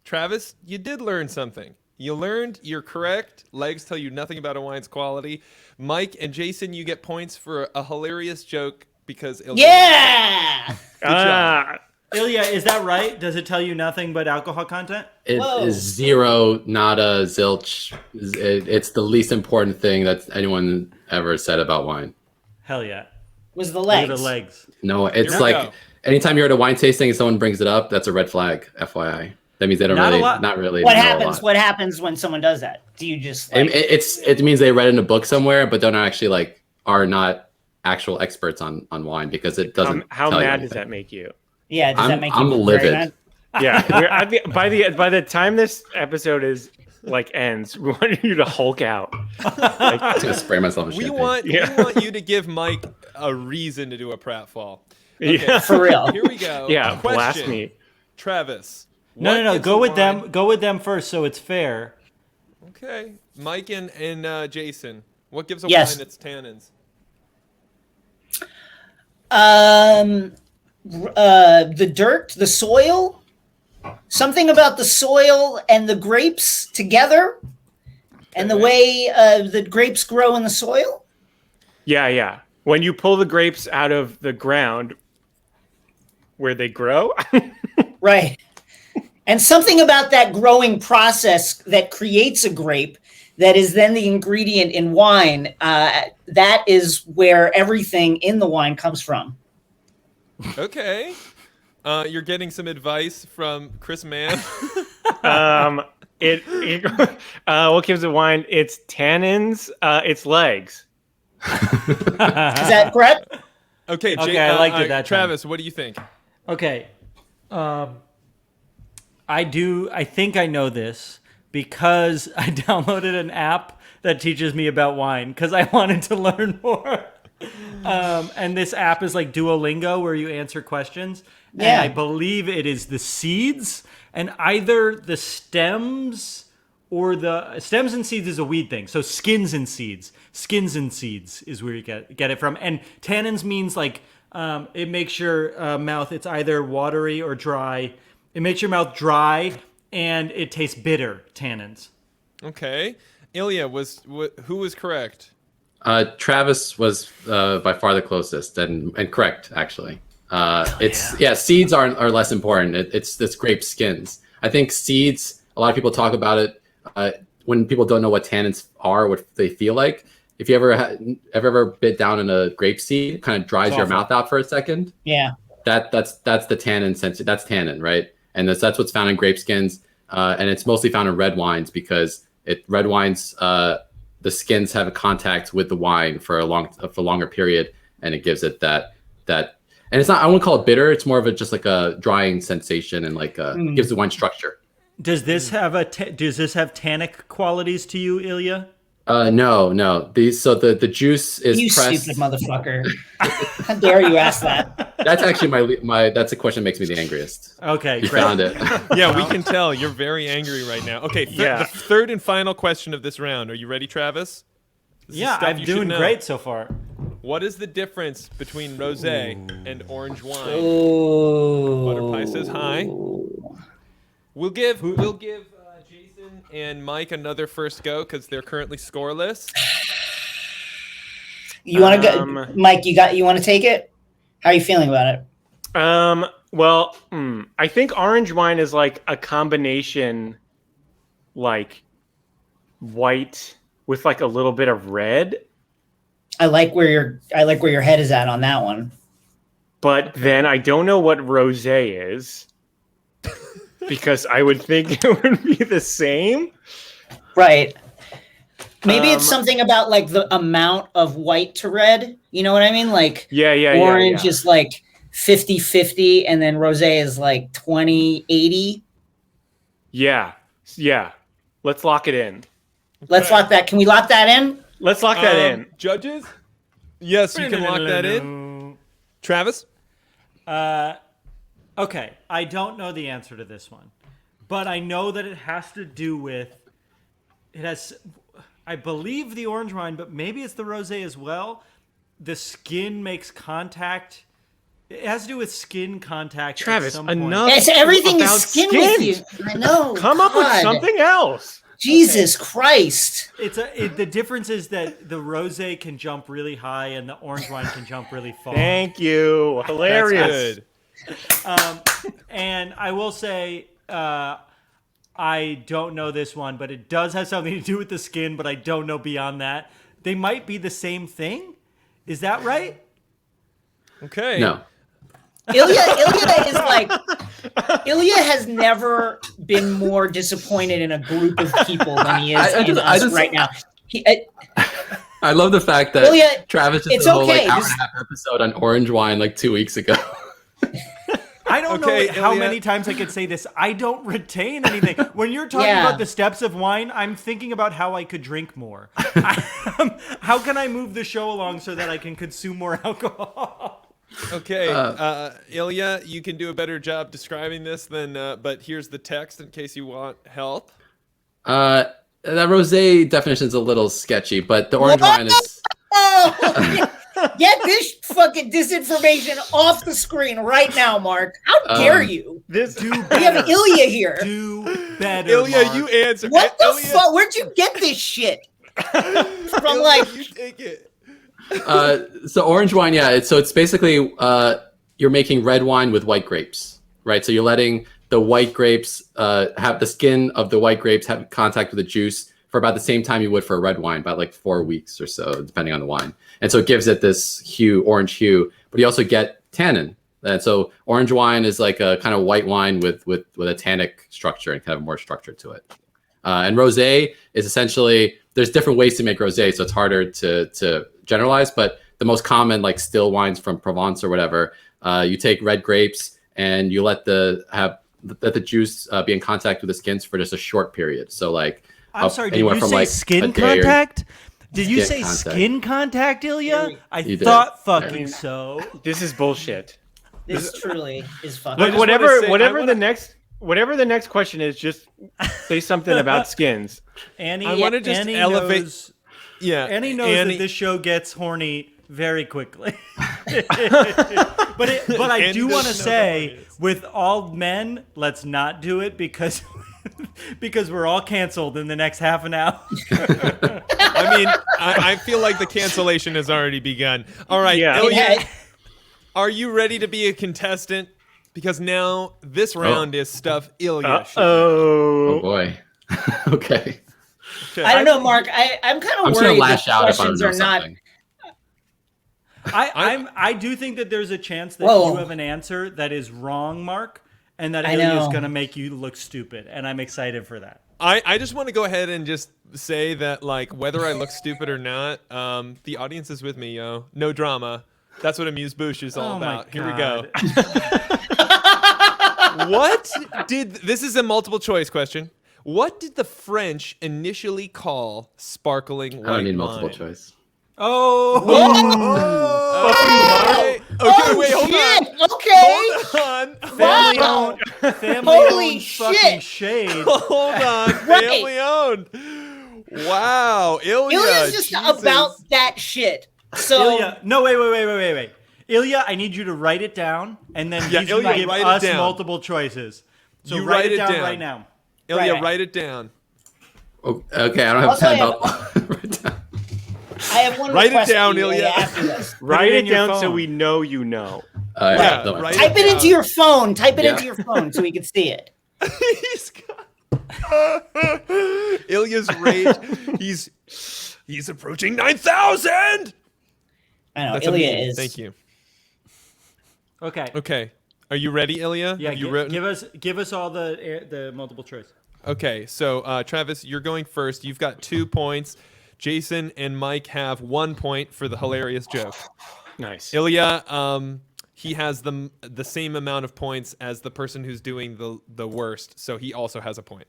Travis, you did learn something. You learned you're correct. Legs tell you nothing about a wine's quality. Mike and Jason, you get points for a hilarious joke because... Yeah! job. Ilya, is that right? Does it tell you nothing but alcohol content? It Whoa. is zero, nada, zilch. It's the least important thing that anyone ever said about wine. Hell yeah. Was the Look legs. at the legs. No, it's Here we like go. anytime you're at a wine tasting and someone brings it up, that's a red flag, FYI. That means they don't Not a really, lot. not really What know a happens? lot. What happens when someone does that? Do you just like, It means they read in a book somewhere, but don't actually are not actual experts on wine because it doesn't. How tell you mad does anything. that make you? yeah? Does that make you I'm very livid. mad? Yeah, by the time this episode ends, we want you to Hulk out. I'm just gonna spray myself with We champagne. want you to give Mike a reason to do a pratfall. Okay, Yeah. For real. here we go. Yeah, Question. blast me. Travis. No. what gives Go a with wine- them. Go with them first, so it's fair. Okay. Mike and Jason. What gives a Yes. wine its tannins? The dirt, the soil, something about the soil and the grapes together, and the way the grapes grow in the soil. Yeah. When you pull the grapes out of the ground where they grow. Right. And something about that growing process that creates a grape that is then the ingredient in wine. That is where everything in the wine comes from. Okay. You're getting some advice from Chris Mann. What gives it wine? It's tannins. It's legs. Is that correct? Okay, Okay, I liked it that time. Travis, what do you think? Okay. I think I know this because I downloaded an app that teaches me about wine because I wanted to learn more. And this app is like Duolingo where you answer questions. Yeah. And I believe it is the seeds and either the stems or the stems and seeds is a weed thing. So skins and seeds is where you get it from. And tannins means like it makes your mouth, it's either watery or dry. It makes your mouth dry and it tastes bitter, tannins. Okay. Ilya, who was correct? Travis was by far the closest and correct actually. Seeds are less important. It's grape skins. I think seeds. A lot of people talk about it when people don't know what tannins are, what they feel like. If you ever bit down in a grape seed, it kind of dries your mouth out for a second. Yeah. That's the tannin sense. That's tannin, right? And that's what's found in grape skins, and it's mostly found in red wines because red wines the skins have a contact with the wine for a longer period, and it gives it that. And it's not. I wouldn't call it bitter. It's more of just like a drying sensation, and gives the wine structure. Does this have tannic qualities to you, Ilya? No. The juice is You pressed. stupid motherfucker! How dare you ask that? That's actually my. That's the question that makes me the angriest. Okay, You great. found it. Yeah, we can tell you're very angry right now. Okay, the third and final question of this round. Are you ready, Travis? This is stuff I'm you should doing know. great so far. What is the difference between rosé and orange wine? Oh. Butter Pie says hi. We'll give Jason and Mike another first go because they're currently scoreless. You want to go, Mike? You want to take it? How are you feeling about it? Well, I think orange wine is like a combination, like white with like a little bit of red. I like where your head is at on that one. But then I don't know what rosé is because I would think it would be the same. Right. Maybe it's something about like the amount of white to red. You know what I mean? Like orange is like 50-50 and then rosé is like 20-80. Yeah. Let's lock it in. Let's lock that. Can we lock that in? Let's lock that in. Judges? Yes, you can lock that in. Travis? Okay, I don't know the answer to this one, but I know that it has to do with, I believe the orange wine, but maybe it's the rosé as well. The skin makes contact. It has to do with skin contact. Travis, at some point. enough. It's everything is about skin skin. with you. I know. Come up with God. something else. Jesus Christ. The difference is that the rosé can jump really high and the orange wine can jump really far. Thank you. Hilarious. Good. And I will say, I don't know this one, but it does have something to do with the skin, but I don't know beyond that. They might be the same thing. Is that right? Okay. No. Ilya is like, Ilya has never been more disappointed in a group of people than he is in us right now. I love the fact that Ilya, Travis just it's did a whole okay. hour and a half episode on orange wine like 2 weeks ago. I don't Okay, know how Ilya. many times I could say this. I don't retain anything. When you're talking Yeah. about the steps of wine, I'm thinking about how I could drink more. How can I move the show along so that I can consume more alcohol? Okay, Ilya, you can do a better job describing this than. But here's the text in case you want help. That rosé definition is a little sketchy, but the orange wine is. Oh, get this fucking disinformation off the screen right now, Mark. How dare you? Do We better. have Ilya here. Do better, Ilya, Mark. you answer. What the Ilya, fuck? Where'd you get this shit? From Ilya, like, you take it. So orange wine, yeah. It's basically you're making red wine with white grapes, right? So you're letting the white grapes have the skin of the white grapes have contact with the juice for about the same time you would for a red wine, about like 4 weeks or so, depending on the wine. And so it gives it this orange hue, but you also get tannin. And so orange wine is like a kind of white wine with a tannic structure and kind of more structure to it. And rosé is essentially, there's different ways to make rosé, so it's harder to generalize, but the most common, like still wines from Provence or whatever, you take red grapes and you let the juice be in contact with the skins for just a short period. So like, I'm sorry, did anywhere you from say like skin a day or- contact? Did you say Skin contact. skin contact, Ilya? I You did. thought fucking so. This is bullshit. this truly is fucking. Look, just wanna say- whatever the next question is, just say something about skins. Annie, I wanna just Annie elevate- knows, Yeah, Annie knows that this show gets horny very quickly. but I Annie do want to doesn't know say, how it is. with all men, let's not do it because we're all canceled in the next half an hour. I mean, I feel like the cancellation has already begun. All right, Yeah. Ilya, are you ready to be a contestant? Because now this round is stuff Ilya should know. Oh boy. Okay. Okay. I don't know, Mark. I'm kind I'm of just gonna worried lash that out if I questions don't know are not. something. I do think that there's a chance that Whoa. you have an answer that is wrong, Mark, and that I Ilya is know. going to make you look stupid, and I'm excited for that. I just want to go ahead and just say that, like, whether I look stupid or not, the audience is with me, yo. No drama. That's what Amuse Bouche is all Oh my about. Here we go. God. This is a multiple choice question. What did the French initially call sparkling white I don't need wine? multiple choice. Oh, Okay, wait, hold on. Okay. Hold on. family Wow. owned, family Holy owned fucking shit. shade. Hold on. Right. Family owned. Wow. Ilya. Ilya's just Jesus. about that shit. So Ilya, no, wait. Ilya, I need you to write it down, and then Yeah, he's going to Ilya, give write it us down. multiple choices. So You write write it it down down. right now. Ilya, Right. write it down. Oh, okay, I don't have Also, pen. I I'll write it down. I have one Write it request down, for you, Ilya. after this. Write in it your down so phone. we know you know. Yeah, Don't worry. right. Type it down. into your phone. Type it Yeah. into your phone so we can see it. He's got Ilya's rage. He's approaching 9,000. I know. That's Ilya amazing. is. Thank you. Okay. Okay. Are you ready, Ilya? Yeah, Have you written? give us all the multiple choice. Okay, so Travis, you're going first. You've got 2 points. Jason and Mike have 1 point for the hilarious joke. Nice. Ilya, he has the same amount of points as the person who's doing the worst, so he also has a point.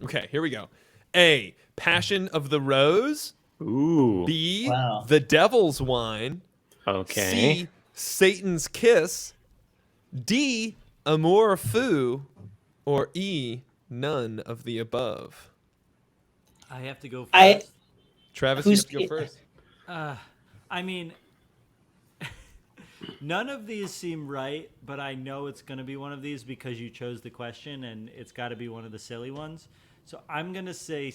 Okay, here we go. A, Passion of the Rose. Ooh. B, Wow. The Devil's Wine. Okay. C, Satan's Kiss. D, Amour Fou. Or E, none of the above. I have to go first. I Travis, Who's- you have to go first. I mean, none of these seem right, but I know it's going to be one of these because you chose the question, and it's got to be one of the silly ones. So I'm going to say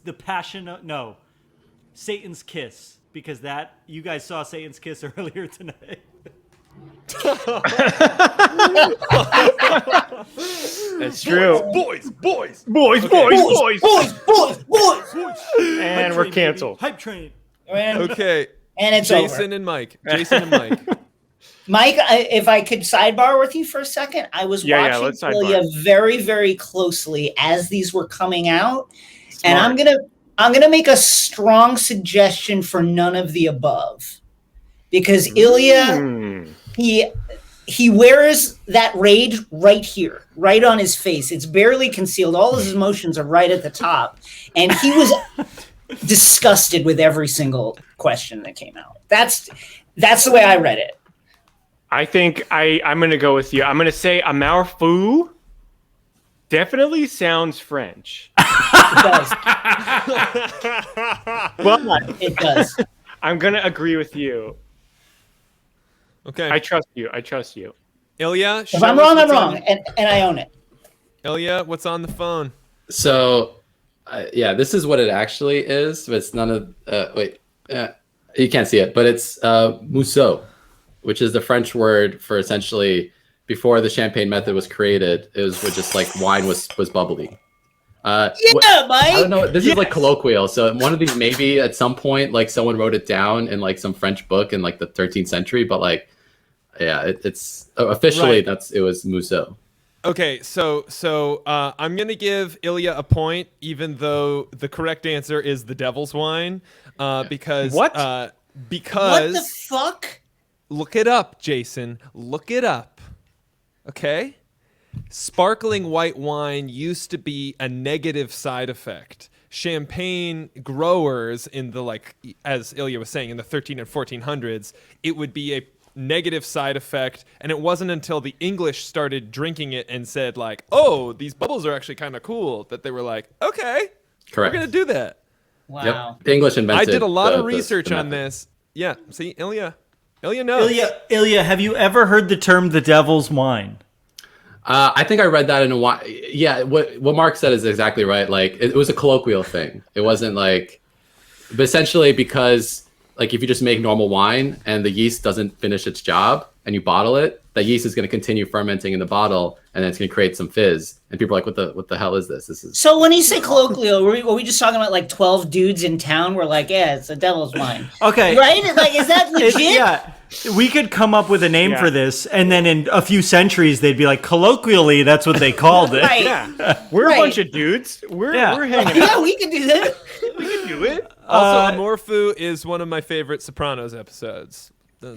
the passion of, no, Satan's Kiss, because that, you guys saw Satan's Kiss earlier tonight. That's true. Boys! Boys. boys. And Hype we're train, canceled. baby. Hype train. And, Okay, and it's Jason over. and Mike. Jason and Mike. Mike, if I could sidebar with you for a second, I was Yeah, watching let's sidebar. Ilya very, very closely as these were coming out, and Smart. I'm gonna make a strong suggestion for none of the above, because Ilya Hmm. he wears that rage right here, right on his face. It's barely concealed. All his emotions are right at the top, and he was disgusted with every single question that came out. That's the way I read it. I think I'm going to go with you. I'm going to say Amour Fou definitely sounds French. It does. But It does. I'm going to agree with you. Okay. I trust you. Ilya, If I'm wrong, I'm wrong, and I own it. Ilya, what's on the phone? So, yeah, this is what it actually is, but it's none of. You can't see it, but it's mousseau, which is the French word for essentially before the champagne method was created. It was just like wine was bubbly. Yeah, I Mike. don't know. This is like colloquial. So one of these maybe at some point like someone wrote it down in like some French book in like the 13th century, but like yeah, it's officially Right. it was mousseau. Okay, so I'm gonna give Ilya a point, even though the correct answer is the Devil's Wine, because What? Because What the fuck? look it up, Jason. Look it up. Okay? Sparkling white wine used to be a negative side effect. Champagne growers in the, like, as Ilya was saying, in the 13 and 1400s, it would be a negative side effect. And it wasn't until the English started drinking it and said, like, oh, these bubbles are actually kind of cool, that they were like, okay, Correct. we're going to do that. Wow. Yep. The English I invented. did a lot the of research on method. this. Yeah, see, Ilya knows. Ilya, have you ever heard the term the devil's wine? I think I read that in a while. Yeah, what Mark said is exactly right. Like it was a colloquial thing. It wasn't like, but essentially because like if you just make normal wine and the yeast doesn't finish its job and you bottle it, that yeast is going to continue fermenting in the bottle and then it's going to create some fizz. And people are like, what the hell is this? This is So when you say colloquial, were we just talking about like 12 dudes in town? We're like, yeah, it's a devil's wine. Okay. Right? Like, is that legit? Yeah. We could come up with a name for this, and then in a few centuries, they'd be like, colloquially, that's what they called it. Right. Yeah, we're a bunch of dudes. We're hanging out. Yeah, we can do that. We can do it. Also, Amorfu is one of my favorite Sopranos episodes.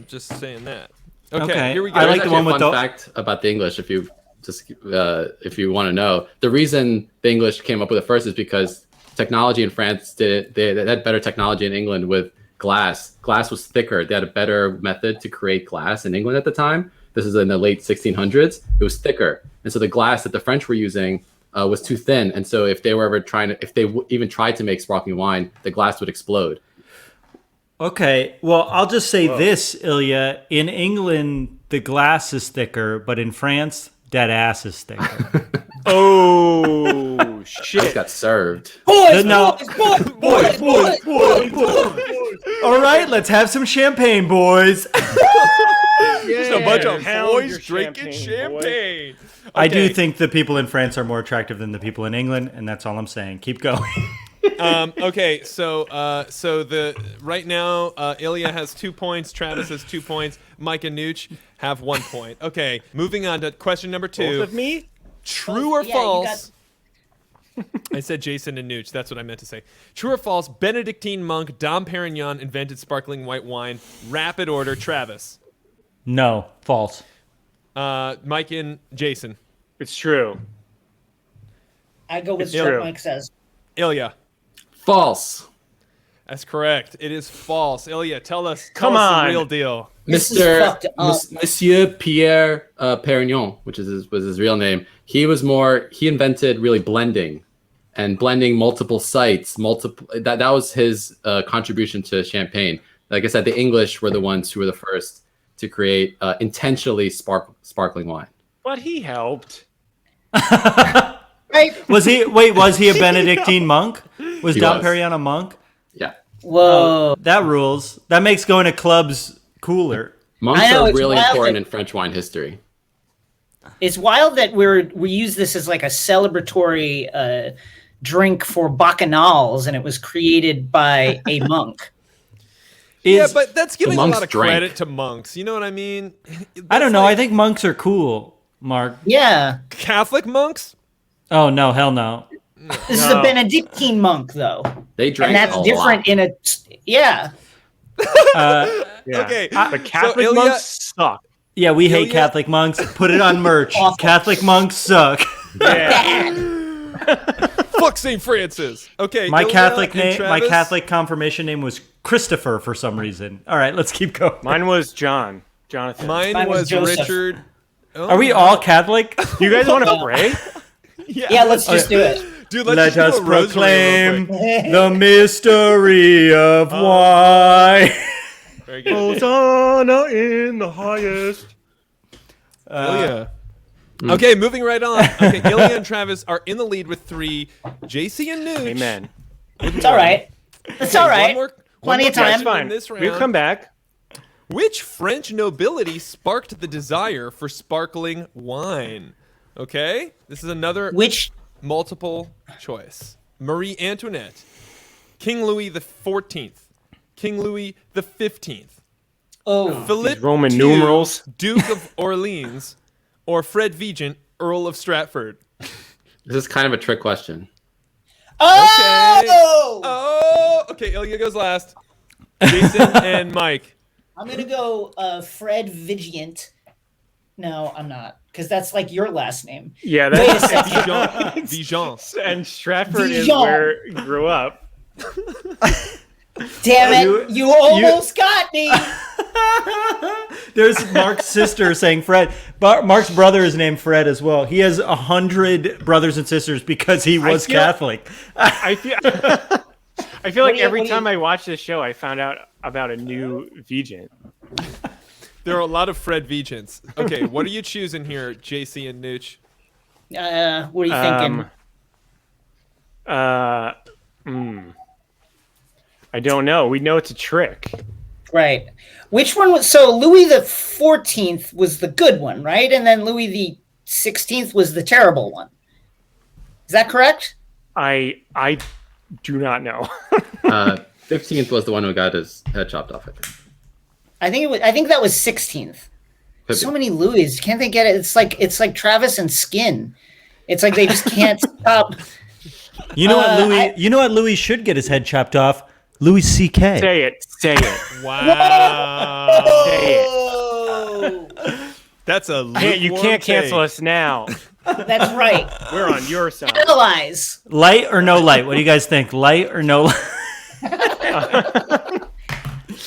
Just saying that. Okay, here we go. I There's like the actually one a with fun the fact about the English. If you want to know, the reason the English came up with it first is because technology in France did it. They had better technology in England with glass. Glass was thicker. They had a better method to create glass in England at the time. This is in the late 1600s. It was thicker, and so the glass that the French were using was too thin. And so if they were ever even tried to make sparkling wine, the glass would explode. Okay, well, I'll just say this, Ilya. In England, the glass is thicker, but in France, that ass is thicker. Oh Just shit! got served. Boys, No. boys. All right, let's have some champagne, boys. Just a bunch of Pound boys your drinking champagne. I do Okay. think the people in France are more attractive than the people in England, and that's all I'm saying. Keep going. Okay, so right now Ilya has 2 points, Travis has 2 points, Mike and Nooch have 1 point. Okay, moving on to question number 2. Both of me? True or Yeah, you false? I said Jason and Nooch. That's what I meant to say. True or false? Benedictine monk Dom Perignon invented sparkling white wine. Rapid order. Travis, No, false. Mike, and Jason. It's true. I go with It's true. what Mike says. Ilya. False. That's correct. It is false. Ilya, tell us Come the on. real deal. This is Mr. fucked up. Monsieur Pierre Perignon, which was his real name. He invented really blending multiple sites, that was his contribution to champagne. Like I said, the English were the ones who were the first to create intentionally sparkling wine. But he helped. Right? Was he a Benedictine monk? Was He Dom was. Perignon a monk? Yeah. Whoa. That rules. That makes going to clubs cooler. Monks I know, are it's really wild important that- in French wine history. It's wild that we use this as like a celebratory drink for bacchanals, and it was created by a monk. Yeah, but that's giving a monks lot of drank. credit to monks. You know what I mean? I don't That's know. like I think monks are cool, Mark. Yeah. Catholic monks. Oh, no, hell no. This is a Benedictine monk, though. They drank And that's a different lot. in a. Yeah. Yeah. Okay, The Catholic Ilya- monks suck. Yeah, we hate Ilya- Catholic monks. Put it on merch. Awful. Catholic monks suck. Yeah. Fuck St. Francis. Okay, My Ilya Catholic and name, my Travis? Catholic confirmation name was Christopher for some reason. All right, let's keep going. Mine was Jonathan. Mine Mine was was Joseph. Richard. Oh, Are we all Catholic? You guys want to pray? Yeah, let's just do it. Dude, Let just us do a rosary real proclaim quick. the mystery of wine. Very good. Hosanna in the highest. Ilya. Okay, moving right on. Okay, Ilya and Travis are in the lead with 3. JC and Nooch. Amen. It's all right. It's all right. Plenty of time. That's fine. In this round. We'll come back. Which French nobility sparked the desire for sparkling wine? Okay, this is another Which multiple choice. Marie Antoinette, King Louis XIV, King Louis XV, Philip These Roman II, numerals. Duke of Orleans, or Fred Vigent, Earl of Stratford. This is kind of a trick question. Oh! Oh, okay. Ilya goes last. Jason and Mike. I'm gonna go Fred Vigent. No, I'm not, because that's like your last name. Yeah, Wait a that's second. Vigent. and Stratford is Dijon. where you grew up. Damn it! You almost got me. There's Mark's sister saying Fred. Mark's brother is named Fred as well. He has 100 brothers and sisters because he was feel- Catholic. I feel What like do you- every what do you- time I watch this show, I found out about a new Vigent. There are a lot of Fred Vigents. Okay, what are you choosing here, JC and Nooch? What are you thinking? I don't know. We know it's a trick. Right. Which one was so Louis the 14th was the good one, right? And then Louis the 16th was the terrible one. Is that correct? I do not know. 15th was the one who got his head chopped off, I think. I think that was 16th. So many Louis. Can't they get it? It's like Travis and Skin. It's like they just can't stop. You know what Louis? You know what Louis should get his head chopped off? Louis C.K. Say it. Wow. Say it. That's a You can't cancel us now. That's right. We're on your side. Analyze. Light or no light? What do you guys think? Light or no light?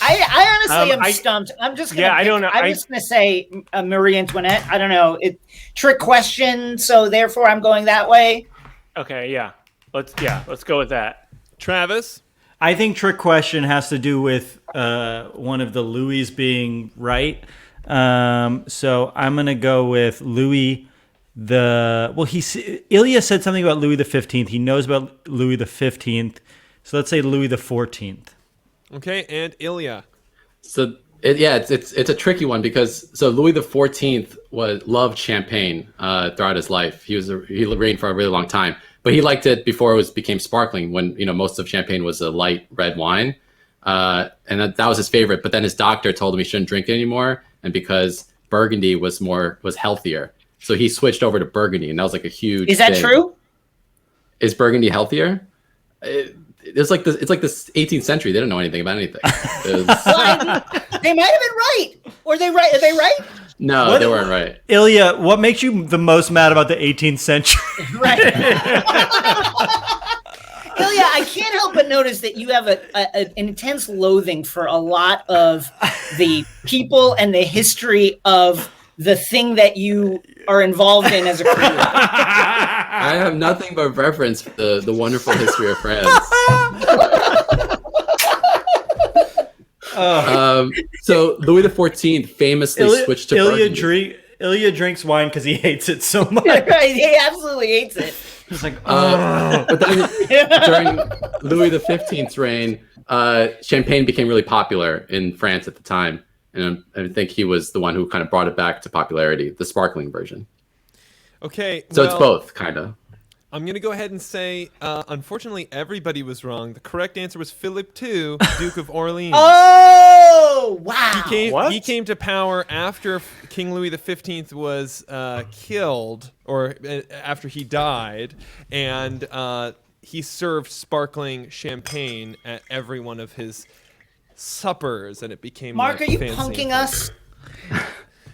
I honestly am stumped. I'm just gonna. I don't know. I'm just gonna say Marie Antoinette. I don't know. Trick question. So therefore, I'm going that way. Okay. Yeah. Let's go with that. Travis? I think trick question has to do with one of the Louis being right. So I'm gonna go with Louis Ilya said something about Louis the 15th. He knows about Louis the 15th. So let's say Louis the 14th. Okay, and Ilya. So it's a tricky one because Louis the 14th loved champagne throughout his life. He reigned for a really long time, but he liked it before it became sparkling. When most of champagne was a light red wine, and that was his favorite. But then his doctor told him he shouldn't drink it anymore, and because Burgundy was healthier, so he switched over to Burgundy, and that was like a huge. Is that true? Is Burgundy healthier? It's like the 18th century. They don't know anything about anything. They might have been right. Are they right? No, they weren't right. Ilya, what makes you the most mad about the 18th century? Right. Ilya, I can't help but notice that you have an intense loathing for a lot of the people and the history of the thing that you are involved in as a creator. I have nothing but reverence for the wonderful history of France. So Louis XIV famously switched to Burgundy. Ilya drinks wine because he hates it so much. Right, he absolutely hates it. He's like, but then during Louis XV's reign, champagne became really popular in France at the time. And I think he was the one who kind of brought it back to popularity, the sparkling version. Okay. So it's both, kind of. I'm going to go ahead and say, unfortunately, everybody was wrong. The correct answer was Philip II, Duke of Orleans. Oh, wow. He came to power after King Louis XV was killed, or after he died, and he served sparkling champagne at every one of his suppers, and it became Mark, are you fancy punking us?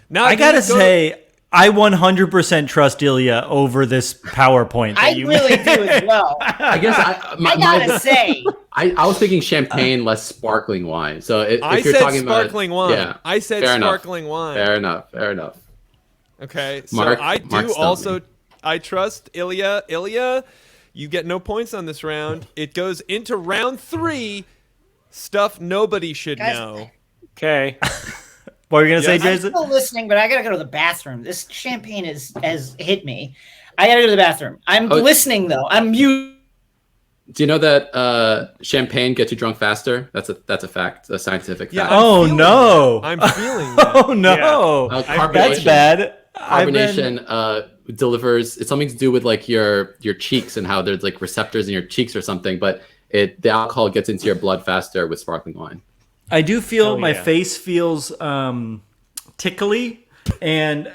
Now I gotta say, I 100% trust Ilya over this PowerPoint. I really do as well. I guess I gotta say, I was thinking champagne, less sparkling wine. So if I you're said talking sparkling about, wine. Yeah, I said sparkling wine. Fair enough. Okay, so Mark I trust Ilya. Ilya, you get no points on this round. It goes into round 3. Stuff nobody should know. Okay. What were you going to say, Jason? I'm still listening, but I got to go to the bathroom. This champagne has hit me. I got to go to the bathroom. I'm listening, though. I'm mute. Do you know that champagne gets you drunk faster? That's a fact, a scientific fact. Oh, no. I'm feeling that. Oh, no. That's bad. Carbonation delivers. It's something to do with like your cheeks and how there's like receptors in your cheeks or something, but the alcohol gets into your blood faster with sparkling wine. I do feel my face feels tickly, and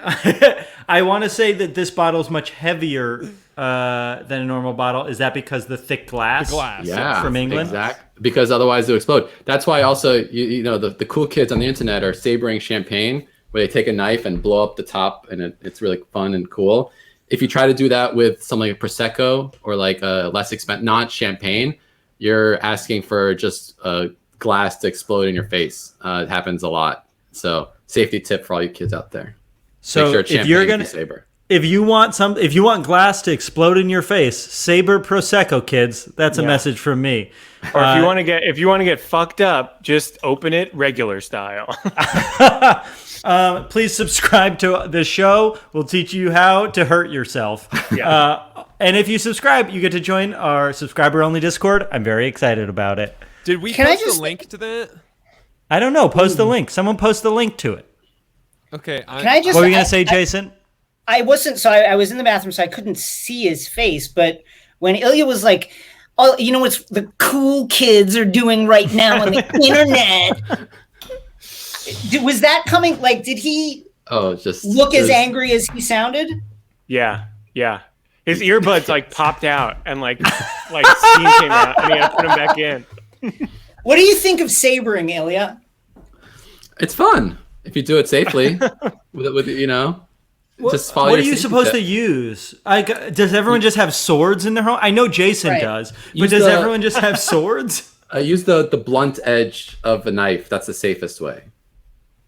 I want to say that this bottle is much heavier than a normal bottle. Is that because the thick glass? The glass. Yeah, from England. Exactly. Because otherwise it'll explode. That's why also the cool kids on the internet are sabering champagne, where they take a knife and blow up the top, and it's really fun and cool. If you try to do that with something like Prosecco or like a less expensive, not champagne, you're asking for just a glass to explode in your face. It happens a lot. So safety tip for all you kids out there. So Make sure it's champagne you saber. If you want glass to explode in your face, Saber Prosecco, kids. That's a message from me. Or if you want to get fucked up, just open it regular style. Please subscribe to the show. We'll teach you how to hurt yourself. Yeah. And if you subscribe, you get to join our subscriber-only Discord. I'm very excited about it. Did we post a link to that? I don't know. Post the link. Someone post the link to it. Okay. Can I just? What were you gonna say, Jason? I wasn't. So I was in the bathroom, so I couldn't see his face. But when Ilya was like, "Oh, you know what the cool kids are doing right now on the internet," was that coming? Like, did he? Just look as angry as he sounded. Yeah. His earbuds like popped out and like steam came out, and he had to put them back in. What do you think of sabering, Ilya? It's fun if you do it safely. with just follow. What are you supposed to use? Does everyone just have swords in their home? I know Jason does, but does everyone just have swords? Use the blunt edge of a knife. That's the safest way.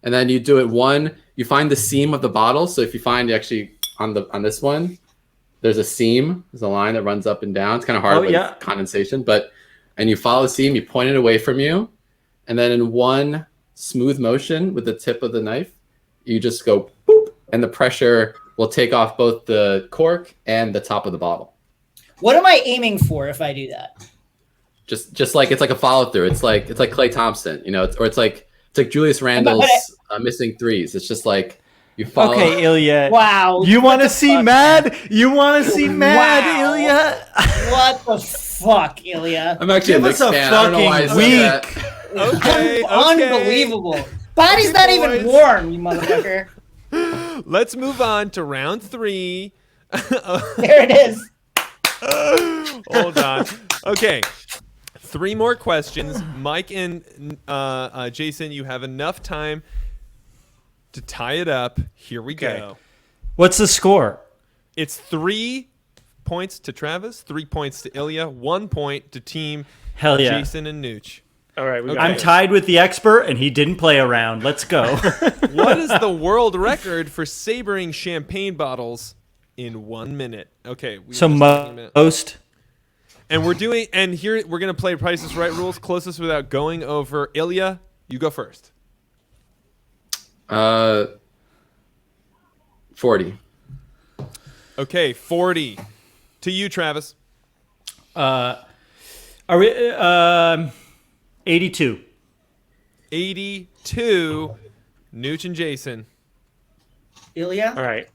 And then you do it you find the seam of the bottle. So if you find actually on this one, there's a seam. There's a line that runs up and down. It's kind of hard with condensation, and you follow the seam, you point it away from you, and then in one smooth motion with the tip of the knife, you just go boop, and the pressure will take off both the cork and the top of the bottle. What am I aiming for if I do that? Just like it's like a follow through. It's like Klay Thompson, it's like Julius Randle's missing threes. It's just like you follow. Okay, Ilya. Wow. You want to see mad? You want to see mad, Wow. Ilya? What the fuck, Ilya? I'm actually Give a us Knicks a fan. I don't know why I said fucking that. Okay. Unbelievable. Body's not even boys. warm, you motherfucker. Let's move on to round 3. There it is. Hold on. Okay. 3 more questions. Mike and Jason, you have enough time to tie it up. Here we go. What's the score? It's 3 points to Travis, 3 points to Ilya, 1 point to team Hell yeah. Jason and Nooch. All right, I'm tied with the expert, and he didn't play around. Let's go. What is the world record for sabering champagne bottles in 1 minute? Okay. Most. And here we're going to play Price is Right rules, closest without going over. Ilya, you go first. 40. Okay, 40. To you, Travis. Are we 82? 82. Nooch and Jason. Ilya? All right.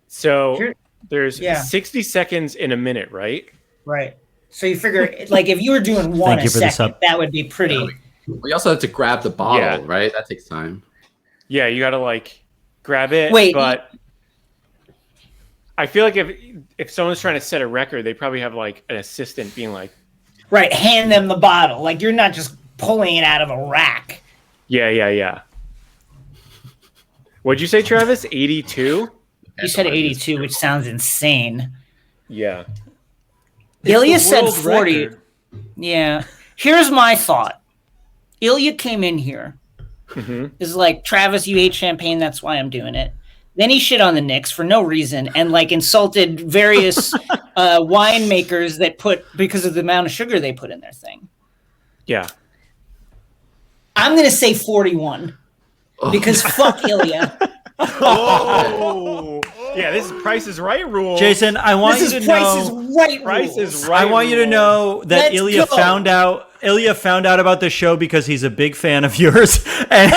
So Here- there's yeah. 60 seconds in a minute, right? Right. So you figure, like, if you were doing one Thank a you for the second, sub. that would be pretty. We also have to grab the bottle, Yeah. right? That takes time. Yeah, you got to like grab it. Wait, but I feel like if someone's trying to set a record, they probably have like an assistant being like, Right. Hand them the bottle. Like, you're not just pulling it out of a rack. yeah. What'd you say, Travis? 82? You said 82, which sounds insane. Yeah. Ilya the said world 40. record. Yeah. Here's my thought. Ilya came in here. Is like, Travis, you hate champagne. That's why I'm doing it. Then he shit on the Knicks for no reason and like insulted various winemakers because of the amount of sugar they put in their thing. Yeah. I'm going to say 41 because fuck Ilya. Oh. Yeah, this is Price is Right rule. Jason, I want This you is to Price know. is Right Price rules. is Right. I want you to rule. know that Let's Ilya go. found out about the show because he's a big fan of yours, and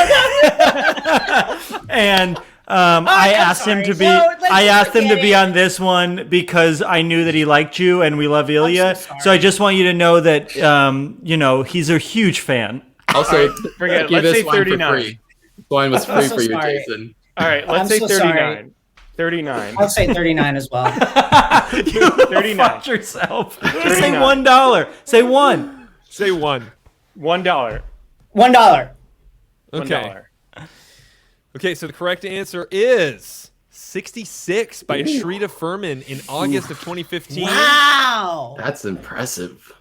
I asked him to be. No, let's I asked him to forget be it. on this one because I knew that he liked you, and we love Ilya. so sorry. So I just want you to know that he's a huge fan. Also, forget it. give Let's this say wine 39. for free. This wine was I'm free so for you, sorry. Jason. All right, let's I'm say so 39. sorry. 39. I'll say 39 as well. You 39. fucked yourself. Say 39. $1. Say one. Say 1. $1. $1. Okay. Okay, so the correct answer is 66 by Shrita Furman in August of 2015. Wow. That's impressive.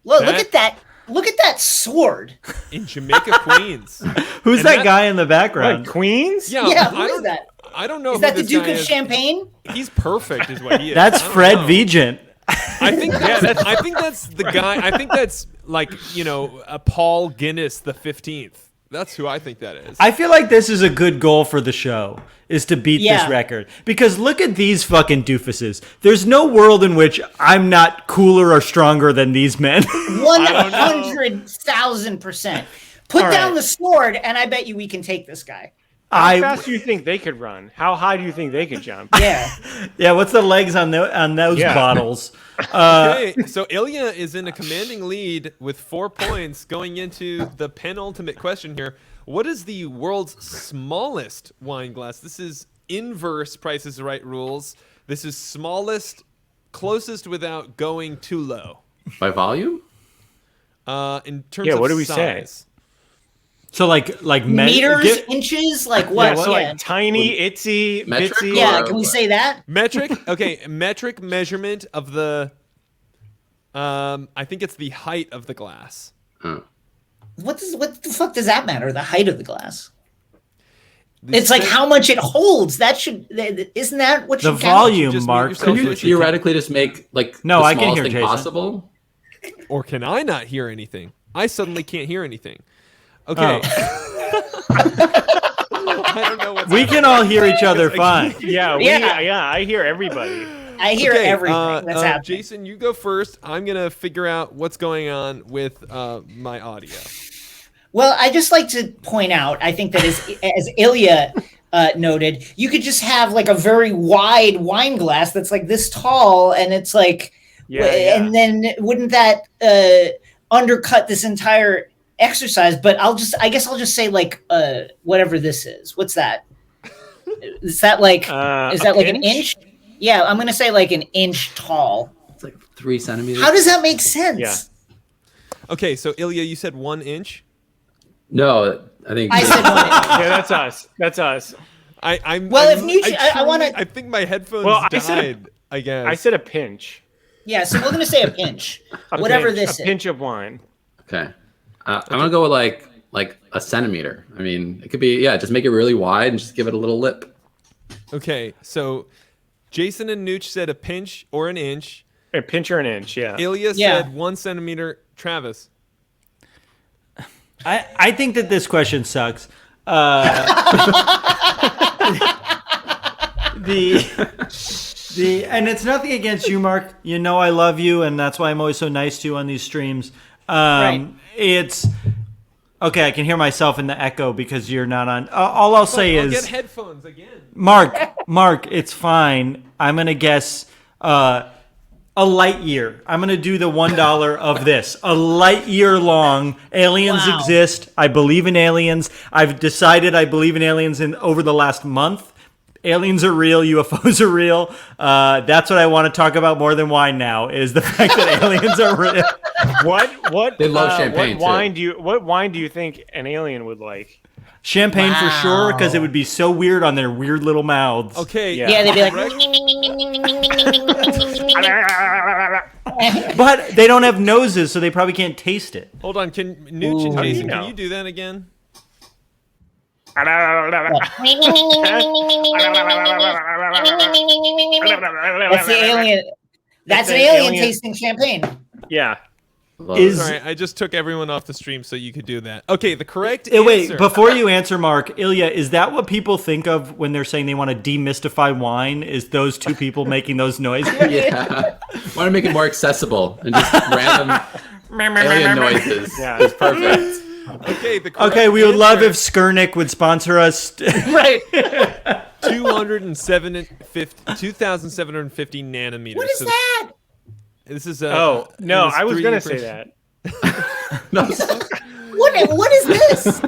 Look at that. Look at that sword. In Jamaica, Queens. Who's And that that- guy in the background? Queens? Yeah, Yeah, I who is don't- that? I don't know. Is who that the this Duke guy of is. Champagne? He's perfect, is what he is. That's I don't Fred know. Vigent. I think I think that's the guy. I think that's like a Paul Guinness the 15th. That's who I think that is. I feel like this is a good goal for the show, is to beat this record. Because look at these fucking doofuses. There's no world in which I'm not cooler or stronger than these men. 100,000%. Put down the sword, and I bet you we can take this guy. How fast do you think they could run? How high do you think they could jump? Yeah. Yeah, what's the legs on those bottles? Okay, so Ilya is in a commanding lead with 4 points going into the penultimate question here. What is the world's smallest wine glass? This is inverse Price is Right rules. This is smallest, closest without going too low. By volume? In terms of what do we size. say? So like Meters, inches, like what? Yeah, so like tiny, itsy, Metric bitsy. Yeah, or can we what? say that? Metric? Okay, metric measurement of the, I think it's the height of the glass. What the fuck does that matter? The height of the glass. It's like how much it holds. That should isn't that what the should count? volume, Just Mark. mute yourself. Could you theoretically just make No, the I can smallest hear thing Jason. possible? Or can I not hear anything? I suddenly can't hear anything. Okay. I don't know what's We can all hear each other fine. Yeah, I hear everybody. I hear Okay, everything that's happening. Jason, you go first. I'm gonna figure out what's going on with my audio. Well, I just like to point out, I think that as Ilya noted, you could just have like a very wide wine glass that's like this tall, and it's like, and then wouldn't that undercut this entire exercise? But I guess I'll just say like whatever this is. What's that? Is that like an inch? Yeah, I'm gonna say like an inch tall. It's like 3 centimeters. How does that make sense? Yeah. Okay, so Ilya, you said 1 inch. No, I think I said 1 inch. Yeah, that's us. That's us. I'm Well, I'm- if Nietzsche- I truly- wanna- I think my headphones Well, died. I guess. I said a pinch. Yeah, so we're gonna say a pinch. A Whatever pinch, this a is. pinch of wine. Okay. I'm gonna go with like a centimeter. I mean, it could be just make it really wide and just give it a little lip. Okay, so Jason and Nooch said a pinch or an inch. A pinch or an inch, yeah. Ilya Yeah. said 1 centimeter. Travis. I think that this question sucks. And it's nothing against you, Mark. You know I love you, and that's why I'm always so nice to you on these streams. Right. It's okay. I can hear myself in the echo because you're not on. All I'll say I'll is, get headphones again. Mark, it's fine. I'm gonna guess a light year. I'm gonna do the $1 of this. A light year long. Aliens Wow. exist. I believe in aliens. I've decided I believe in aliens over the last month. Aliens are real. UFOs are real. That's what I want to talk about more than wine now. Is the fact that aliens are real. What They love champagne, What wine do you think an alien would like? Champagne for sure, because it would be so weird on their weird little mouths. Okay. Yeah, they'd be like, But they don't have noses, so they probably can't taste it. Hold on. Can Nooch and How do you Jason? know? Can you do that again? that's the alien. That's an alien tasting champagne. Yeah. Love Is- it. Sorry, I just took everyone off the stream so you could do that. Okay, the correct Wait, answer. before you answer, Mark, Ilya, is that what people think of when they're saying they want to demystify wine? Is those two people making those noises? Yeah. Want to make it more accessible and just random alien noises. Yeah. It's perfect. Okay, the correct Okay, we would love if answer, Skurnik would sponsor us. Right. 2,750 nanometers. What is So that? This is Oh, no, I was 3D going to say print- that. No, What is this?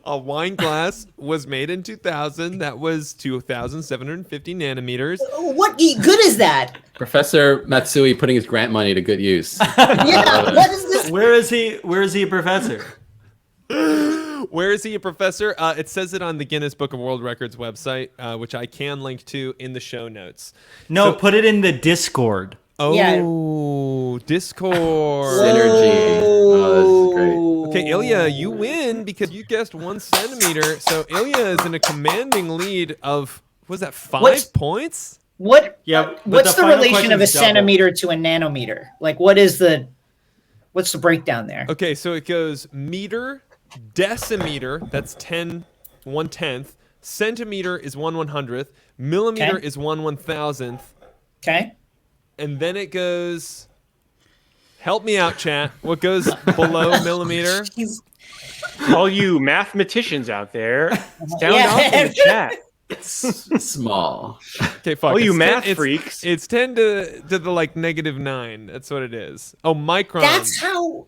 A wine glass was made in 2000. That was 2,750 nanometers. What good is that? Professor Matsui putting his grant money to good use. Yeah, what is this? Where is he? Where is he a professor? Where is he a professor? It says it on the Guinness Book of World Records website, which I can link to in the show notes. No, So- put it in the Discord. Oh, Discord. Synergy. Oh, this is great. Okay, Ilya, you win because you guessed 1 centimeter. So Ilya is in a commanding lead of, was that 5 points? Yeah. What's the relation of a question's double. centimeter to a nanometer? Like, what's the breakdown there? Okay, so it goes meter, decimeter, that's 1/10. Centimeter is 1/100th. Millimeter Okay. is 1/1000th. Okay. And then it goes, help me out, chat. What goes below millimeter? All you mathematicians out there, sound Yeah. off in the chat. Small. Okay, fuck. All you it's math 10 freaks. It's 10 to the like -9. That's what it is. Oh, micron. That's how.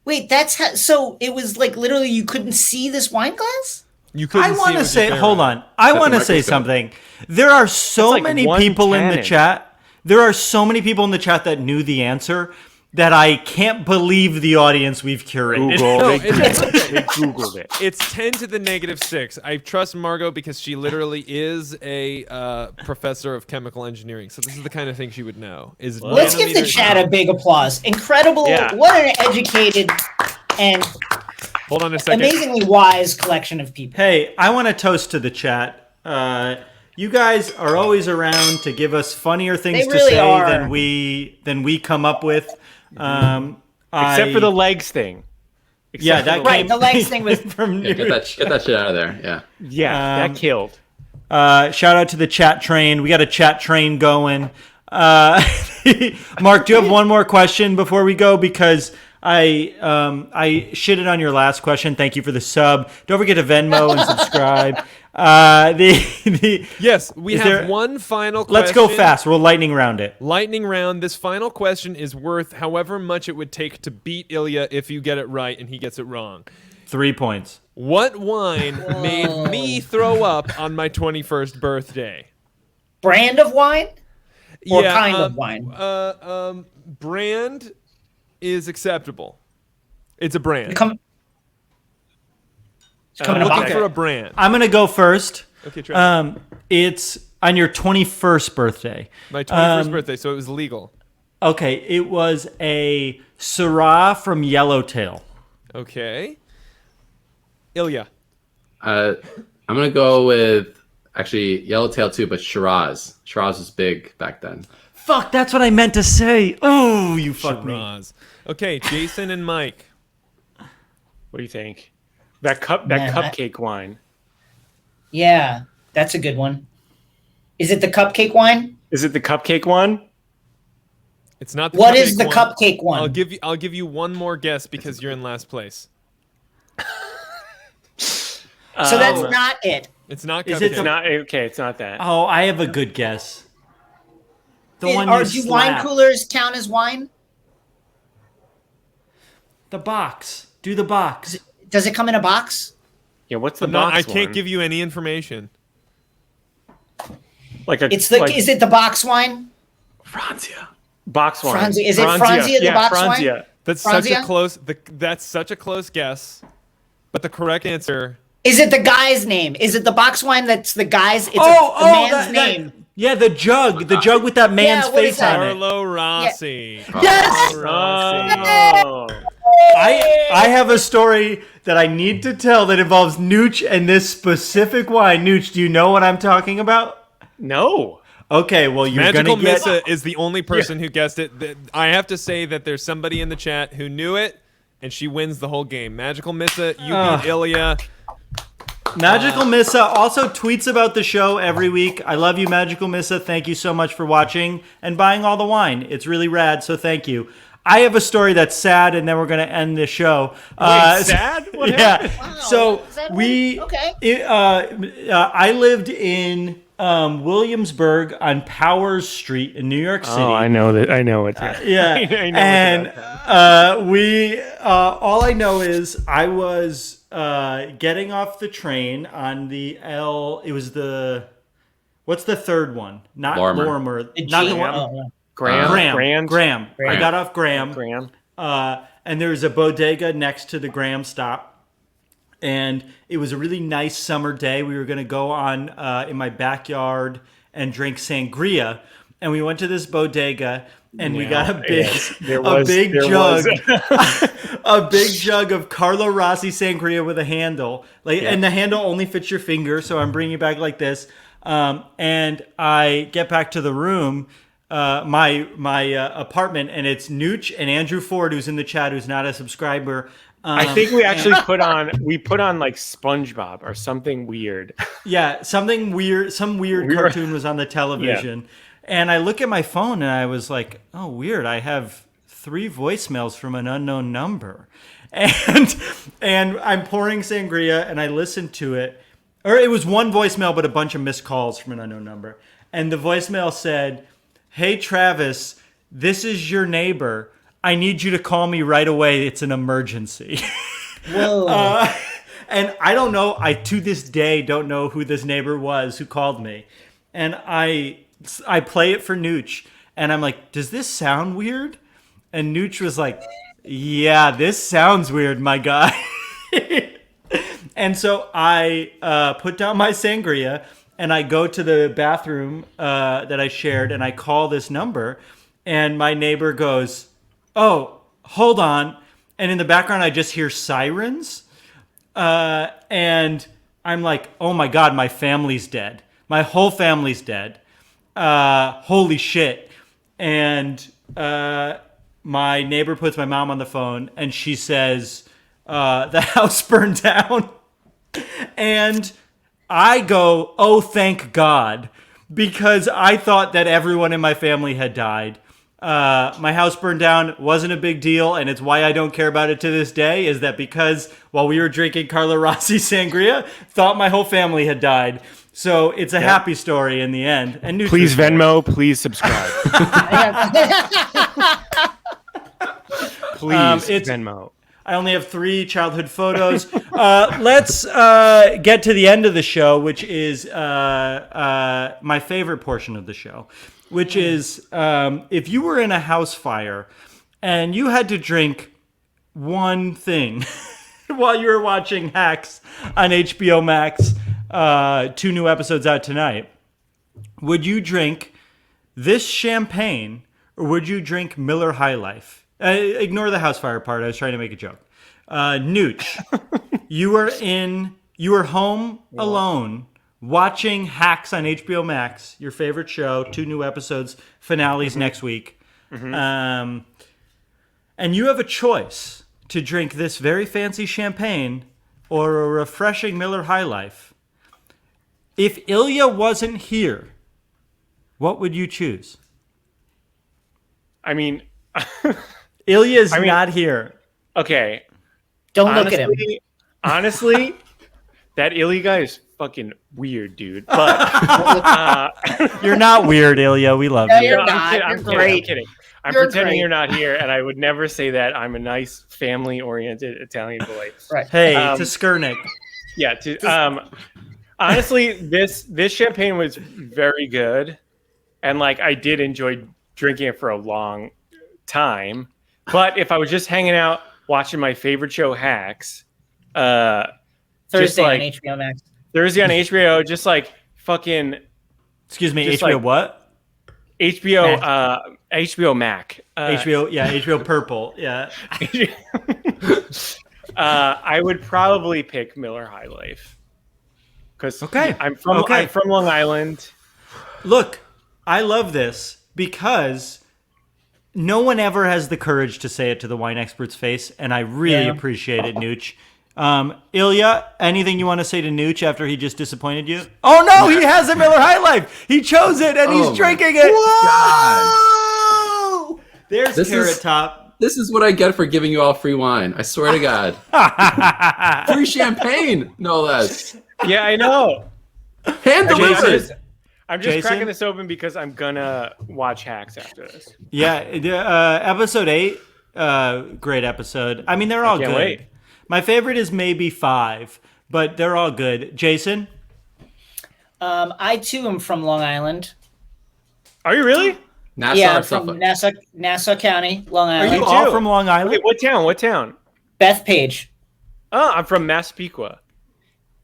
Wait, that's how. So it was like literally you couldn't see this wine glass. You couldn't I see want it to with say, your hold camera. on. I That's a want to say microscope. something. There are so like many one people in the cannon. chat. There are so many people in the chat that knew the answer that I can't believe the audience we've curated. Google. No, They Googled it. It's 10 to the -6. I trust Margot because she literally is a professor of chemical engineering. So this is the kind of thing she would know. Let's give the nanometer- chat a big applause. Incredible! Yeah. What an educated and Hold on a second. amazingly wise collection of people. Hey, I want to toast to the chat. You guys are always around to give us funnier things They to really say are. than we come up with. Except for the legs thing. yeah, that Right, came the legs thing was- from Yeah, get that shit out of there. Yeah. Yeah, that killed. Shout out to the chat train. We got a chat train going. Mark, do you have one more question before we go? Because I shitted on your last question. Thank you for the sub. Don't forget to Venmo and subscribe. Yes, we Is have there- one final question. Let's go fast. We'll lightning round it. Lightning round. This final question is worth however much it would take to beat Ilya if you get it right and he gets it wrong. 3 points. What wine made me throw up on my 21st birthday? Brand of wine or kind of wine? Brand is acceptable. It's a brand. Come I'm in a looking bucket. for a brand. I'm going to go first. Okay, try. It's on your 21st birthday. My 21st birthday, so it was legal. Okay, it was a Syrah from Yellowtail. Okay. Ilya. I'm gonna go with actually Yellowtail too, but Shiraz. Shiraz was big back then. Fuck, that's what I meant to say. Oh, you fucked me. Shiraz. Okay, Jason and Mike. What do you think? That Man, cupcake wine. Yeah, that's a good one. Is it the cupcake wine? Is it the cupcake one? It's not the What cupcake is the one. cupcake one? I'll give you one more guess because you're in last place. So that's not it. It's not Is cupcake. it It's not okay. It's not that. Oh, I have a good guess. The one you Do wine slap. coolers count as wine? The box. Do the box. Does it come in a box? Yeah, what's the I'm not- box I can't one? give you any information. like a It's the. like Is it the box wine? Franzia. box wine. Franzia. Is it Franzia, the yeah, box wine? Franzia. That's such a Franzia? close. That's such a close guess. But the correct answer. Is it the guy's name? Is it the box wine that's the guy's? It's the man's name. Yeah, the jug. The jug with that man's what is face that? on it. Carlo Rossi. Yes. Rossi. Oh. I have a story that I need to tell that involves Nooch and this specific wine. Nooch, do you know what I'm talking about? No. Okay, well, you're Magical going to get... Missa is the only person who guessed it. I have to say that there's somebody in the chat who knew it, and she wins the whole game. Magical Missa, you beat Ilya. Magical Missa also tweets about the show every week. I love you, Magical Missa. Thank you so much for watching and buying all the wine. It's really rad, so thank you. I have a story that's sad, and then we're going to end the show. Sad? What yeah. Wow, So is that we... okay. I lived in Williamsburg on Powers Street in New York City. Oh, I know that. I know it. Yeah, I know and we all I know is I was getting off the train on the L. It was the what's the third one? Not Lorimer. Lorimer. The Not G- the one. oh, yeah. Graham. I got off Graham. Graham. And there was a bodega next to the Graham stop. And it was a really nice summer day. We were going to go on in my backyard and drink sangria. And we went to this bodega. and we Yeah, got a big, yes, there a big there jug, was. a big jug of Carlo Rossi sangria with a handle, Yeah. and the handle only fits your finger. So I'm bringing it back like this, and I get back to the room, my apartment, and it's Nooch and Andrew Ford, who's in the chat, who's not a subscriber. I think we actually put on like SpongeBob or something weird. Yeah, something weird. Some weird We were- cartoon was on the television, and I look at my phone and I was like, "Oh, weird! I have 3 voicemails from an unknown number," and I'm pouring sangria and I listened to it, or it was one voicemail but a bunch of missed calls from an unknown number, and the voicemail said, "Hey Travis, this is your neighbor. I need you to call me right away. It's an emergency." Whoa. And I don't know. I to this day don't know who this neighbor was who called me, and I play it for Nooch, and I'm like, "Does this sound weird?" And Nooch was like, "Yeah, this sounds weird, my guy." And so I put down my sangria and I go to the bathroom that I shared, and I call this number, and my neighbor goes, "Oh, hold on," and in the background I just hear sirens. And I'm like, "Oh my God, my family's dead. My whole family's dead. Holy shit." And my neighbor puts my mom on the phone and she says, the house burned down. And I go, "Oh, thank God," because I thought that everyone in my family had died. My house burned down, wasn't a big deal, and it's why I don't care about it to this day, is that because while we were drinking Carlo Rossi sangria, thought my whole family had died. So it's a happy story in the end. And Nooch Please was there. Venmo, please subscribe. Please it's- Venmo. I only have 3 childhood photos. Let's get to the end of the show, which is my favorite portion of the show, which is if you were in a house fire and you had to drink one thing while you were watching Hacks on HBO Max, 2 new episodes out tonight, would you drink this champagne or would you drink Miller High Life? Ignore the house fire part. I was trying to make a joke. Nooch, you were home alone watching Hacks on HBO Max, your favorite show, 2 new episodes, finales next week. And you have a choice to drink this very fancy champagne or a refreshing Miller High Life. If Ilya wasn't here, what would you choose? I mean, Ilya's not here. okay. Don't look at him. Honestly, that Ilya guy is fucking weird, dude. But You're not weird, Ilya. We love No, you. you're I'm not. kidding, You're I'm kidding, great. I'm kidding. I'm You're pretending great. you're not here, and I would never say that. I'm a nice, family-oriented Italian boy. Right. Hey, Um, to Skurnik. Yeah. Honestly, this champagne was very good, and like I did enjoy drinking it for a long time. But if I was just hanging out watching my favorite show, Hacks, Thursday like, on HBO Max. Thursday on HBO, just like fucking Excuse me, just HBO like- what? HBO, HBO Mac. HBO Purple. Yeah. I would probably pick Miller High Life because Okay. I'm from Long Island. Look, I love this because no one ever has the courage to say it to the wine expert's face, and I really Yeah. appreciate it, Nooch. Ilya, anything you want to say to Nooch after he just disappointed you? Oh no, he has a Miller High Life. He chose it and Oh he's my drinking it. God. Whoa! There's This Carrot is- Top. This is what I get for giving you all free wine. I swear to God. Free champagne, no less. Yeah, I know. Hand I'm delivered. just Jason? cracking this open because I'm gonna watch Hacks after this. Yeah, episode 8, great episode. I mean, they're all can't good. wait. My favorite is maybe 5, but they're all good. Jason? I too am from Long Island. Are you really? Nassau Yeah, or I'm from Suffolk? Nassau County, Long Are Island. you Me all too. from Long Island? Wait, what town? What town? Bethpage. Oh, I'm from Massapequa.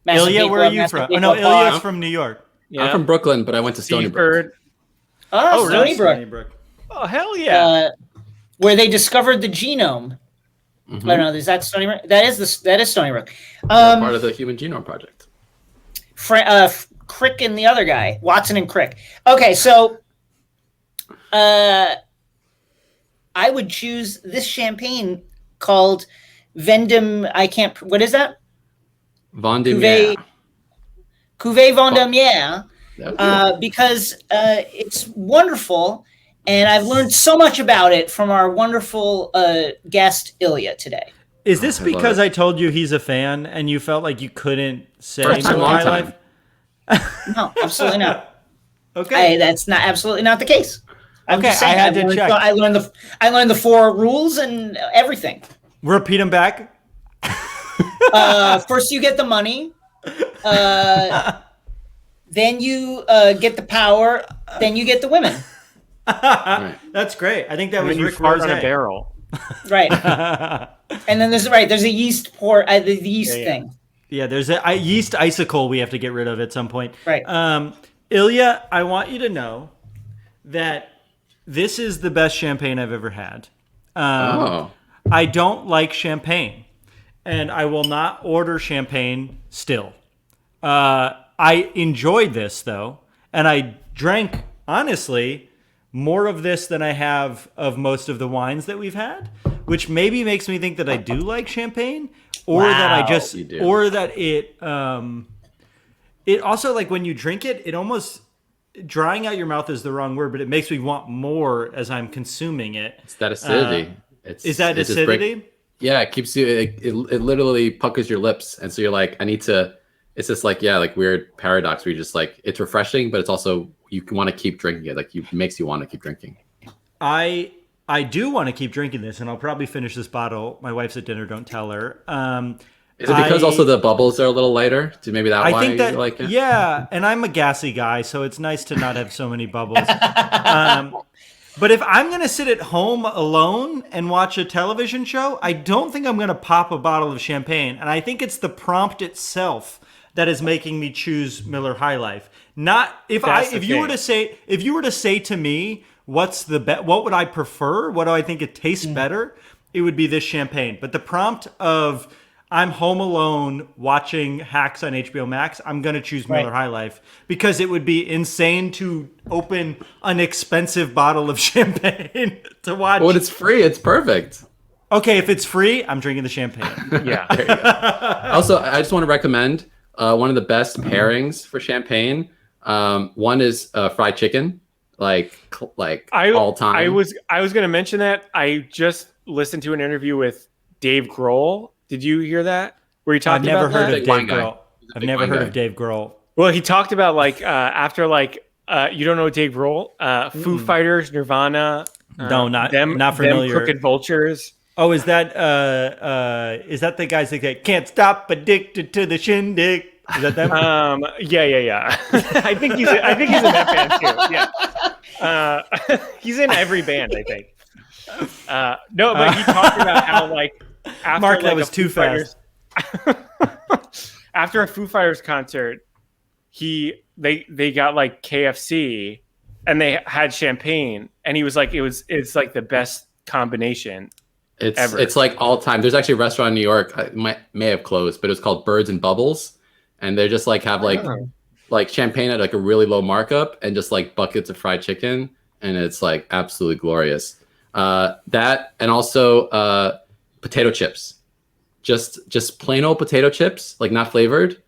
Ilya, where are you from? Oh, no, Massapequa, Ilya's Park. from New York. Yeah. I'm from Brooklyn, but I went to Stony Brook. Seaford. Oh, really? Stony Brook. Stony Brook. Oh, hell yeah. where they discovered the genome. I don't know. Is that Stony Brook? That is Stony Brook. Part of the Human Genome Project. Crick and the other guy, Watson and Crick. Okay, so I would choose this champagne called Vendem. What is that? Vendemiaire. Cuvée Vendemiaire. Because it's wonderful, and I've learned so much about it from our wonderful guest Ilya today. Is this because I told you he's a fan and you felt like you couldn't say First time, Miller long High time. Life? No, absolutely not. Okay. That's not absolutely not the case. I'm Okay, just saying, I had to check. I learned the 4 rules and everything. Repeat them back. First, you get the money. Then you get the power. Then you get the women. Right. That's great. I think that was When you Rick fart Rose. on a barrel. Right. And then there's a yeast the yeast thing. Yeah, there's a yeast icicle we have to get rid of at some point. Right. Ilya, I want you to know that this is the best champagne I've ever had. I don't like champagne, and I will not order champagne still. I enjoyed this, though, and I drank, honestly, more of this than I have of most of the wines that we've had, which maybe makes me think that I do like champagne, or that I just, you do. or that it also, like, when you drink it, it almost, drying out your mouth is the wrong word, but it makes me want more as I'm consuming it. It's that acidity. Is that it just acidity? Yeah, it keeps you. It literally puckers your lips, and so you're like, I need to. It's just like weird paradox where you just like it's refreshing, but it's also you want to keep drinking it. Like it makes you want to keep drinking. I do want to keep drinking this, and I'll probably finish this bottle. My wife's at dinner. Don't tell her. Is it because also the bubbles are a little lighter? Do maybe that I why think that you like it? yeah, and I'm a gassy guy, so it's nice to not have so many bubbles. But if I'm gonna sit at home alone and watch a television show, I don't think I'm gonna pop a bottle of champagne, and I think it's the prompt itself that is making me choose Miller High Life. Not if you were to say to me, what would I prefer? What do I think it tastes better? It would be this champagne. But the prompt of I'm home alone watching Hacks on HBO Max, I'm going to choose Miller High Life because it would be insane to open an expensive bottle of champagne to watch. But when it's free, it's perfect. Okay, if it's free, I'm drinking the champagne. Yeah. There you go. Also, I just want to recommend one of the best pairings for champagne. One is fried chicken, like all time. I was going to mention that. I just listened to an interview with Dave Grohl. Did you hear that? Where he talked I've never about heard that? of Wine Dave guy. Grohl. He's a I've big never wine heard guy. of Dave Grohl. Well, he talked about after you don't know Dave Grohl, Foo Fighters, Nirvana. No, not them familiar. Crooked Vultures. Oh, is that the guys that get can't stop addicted to the shindig? Is that them? Yeah. I think he's in that band too. Yeah. He's in every band, I think. No, but he talked about how after Mark, that was too fast. After a Foo Fighters concert, they got KFC and they had champagne, and he was like, it's like the best combination. Ever. It's like all time. There's actually a restaurant in New York, may have closed, but it was called Birds and Bubbles, and they just have champagne at a really low markup and just buckets of fried chicken, and it's absolutely glorious. That and also potato chips, just plain old potato chips, not flavored.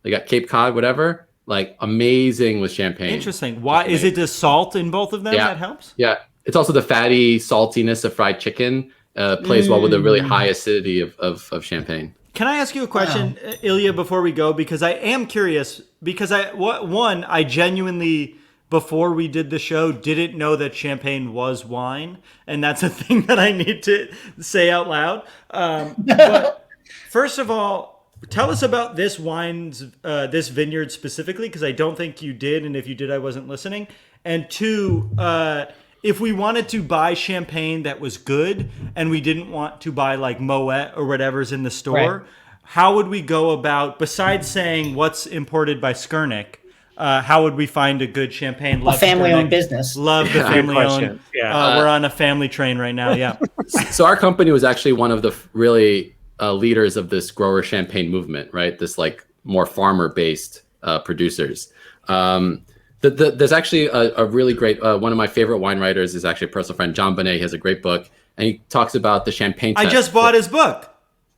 They got Cape Cod, whatever. Amazing with champagne. Interesting. Why is it the salt in both of them that helps? Yeah, it's also the fatty saltiness of fried chicken. Plays well with the really high acidity of champagne. Can I ask you a question, Ilya, before we go? Because I am curious. Because I genuinely, before we did the show, didn't know that champagne was wine, and that's a thing that I need to say out loud. But first of all, tell us about this this vineyard specifically, because I don't think you did, and if you did, I wasn't listening. And two, if we wanted to buy champagne that was good and we didn't want to buy Moet or whatever's in the store, how would we go about, besides saying what's imported by Skurnik, How would we find a good champagne? Love family-owned business. Love the Good family-owned. question. Yeah. We're on a family train right now. Yeah. So our company was actually one of the really leaders of this grower champagne movement, right? This like more farmer-based producers. There's actually a really great one of my favorite wine writers is actually a personal friend, John Bonet. He has a great book, and he talks about the champagne test. I just bought his book.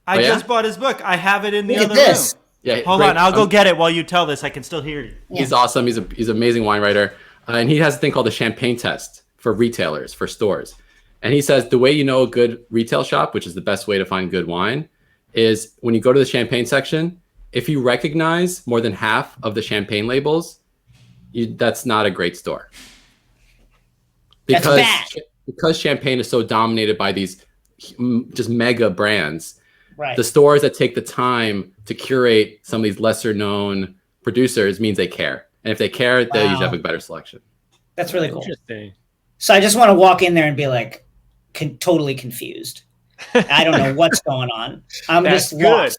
I Oh, yeah? just bought his book. I have it in the Look at other this. room. Yeah, Hold great. on, I'll go get it while you tell this. I can still hear you. He's awesome. He's an amazing wine writer, and he has a thing called the champagne test for retailers, for stores. And he says the way you know a good retail shop, which is the best way to find good wine, is when you go to the champagne section. If you recognize more than half of the champagne labels, that's not a great store. That's bad. Because champagne is so dominated by these just mega brands. Right. The stores that take the time to curate some of these lesser known producers means they care. And if they care, they usually have a better selection. That's really cool. Interesting. So I just want to walk in there and be like totally confused. I don't know what's going on. I'm That's just good. lost.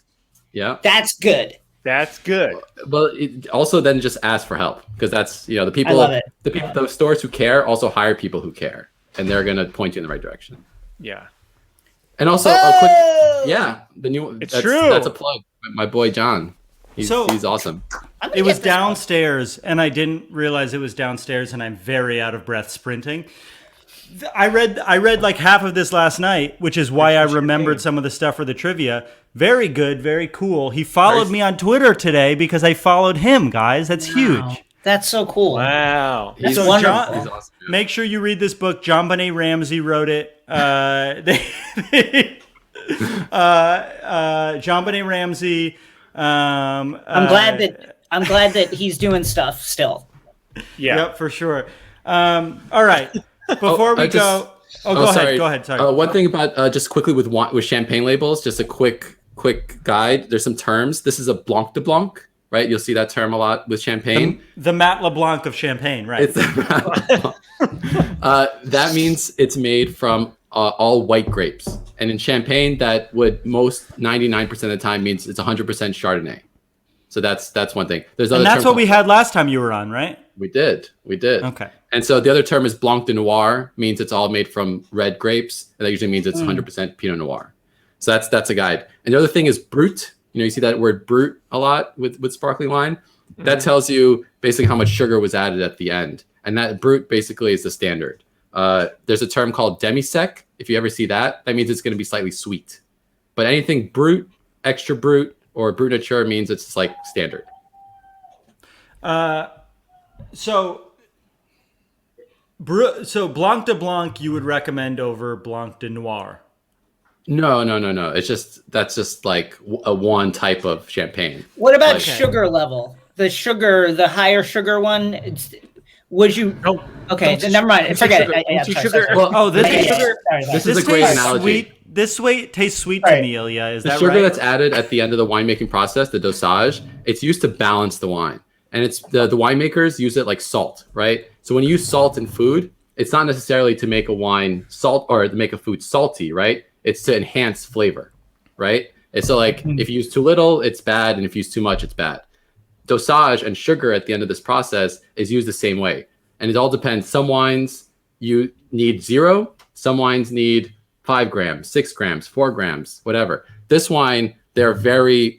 Yeah. That's good. That's good. But also then just ask for help, because that's, the people, I love it. the stores who care also hire people who care, and they're going to point you in the right direction. Yeah. And also the new, It's true. That's a plug. My boy, John, he's awesome. I'm gonna It was get this downstairs, and I didn't realize it was downstairs, and I'm very out of breath sprinting. I read like half of this last night, which is why I remembered some of the stuff for the trivia. Very good, very cool. He followed me on Twitter today because I followed him, guys. That's huge. Wow. That's so cool. Wow. That's So wonderful. He's awesome. Yeah. Make sure you read this book. John Bonet Ramsey wrote it. John Bonet Ramsey. I'm glad that he's doing stuff still. Yeah. Yep, for sure. All right. Before we go, go ahead. Go ahead. Sorry. One thing about just quickly with champagne labels, just a quick guide. There's some terms. This is a Blanc de Blanc, right? You'll see that term a lot with champagne. The Matt LeBlanc of champagne, right? That means it's made from all white grapes, and in champagne, that would 99% of the time means it's 100% Chardonnay. So that's one thing. There's other. And that's term what we had last time you were on, right? We did. Okay. And so the other term is Blanc de Noir, means it's all made from red grapes, and that usually means it's 100% Pinot Noir. So that's a guide. And the other thing is Brut. You see that word Brut a lot with sparkling wine. That tells you basically how much sugar was added at the end, and that Brut basically is the standard. There's a term called demi-sec. If you ever see that means it's going to be slightly sweet. But anything Brut, extra Brut, or Brut Nature means it's like standard. So Blanc de Blanc you would recommend over Blanc de Noir? No. That's just like a one type of champagne. What about Like- sugar level? The higher sugar one. Would you? Nope. Okay, then never mind. Forget it. I'm sorry. Well, this this is a great tastes analogy. sweet. This tastes sweet Right. to me, Ilya. Is The that sugar right? that's added at the end of the winemaking process, the dosage, it's used to balance the wine. And it's the winemakers use it like salt, right? So when you use salt in food, it's not necessarily to make a wine salt or to make a food salty, right? It's to enhance flavor, right? And so like if you use too little, it's bad, and if you use too much, it's bad. Dosage and sugar at the end of this process is used the same way. And it all depends. Some wines you need 0, some wines need 5 grams, 6 grams, 4 grams, whatever. This wine, they're very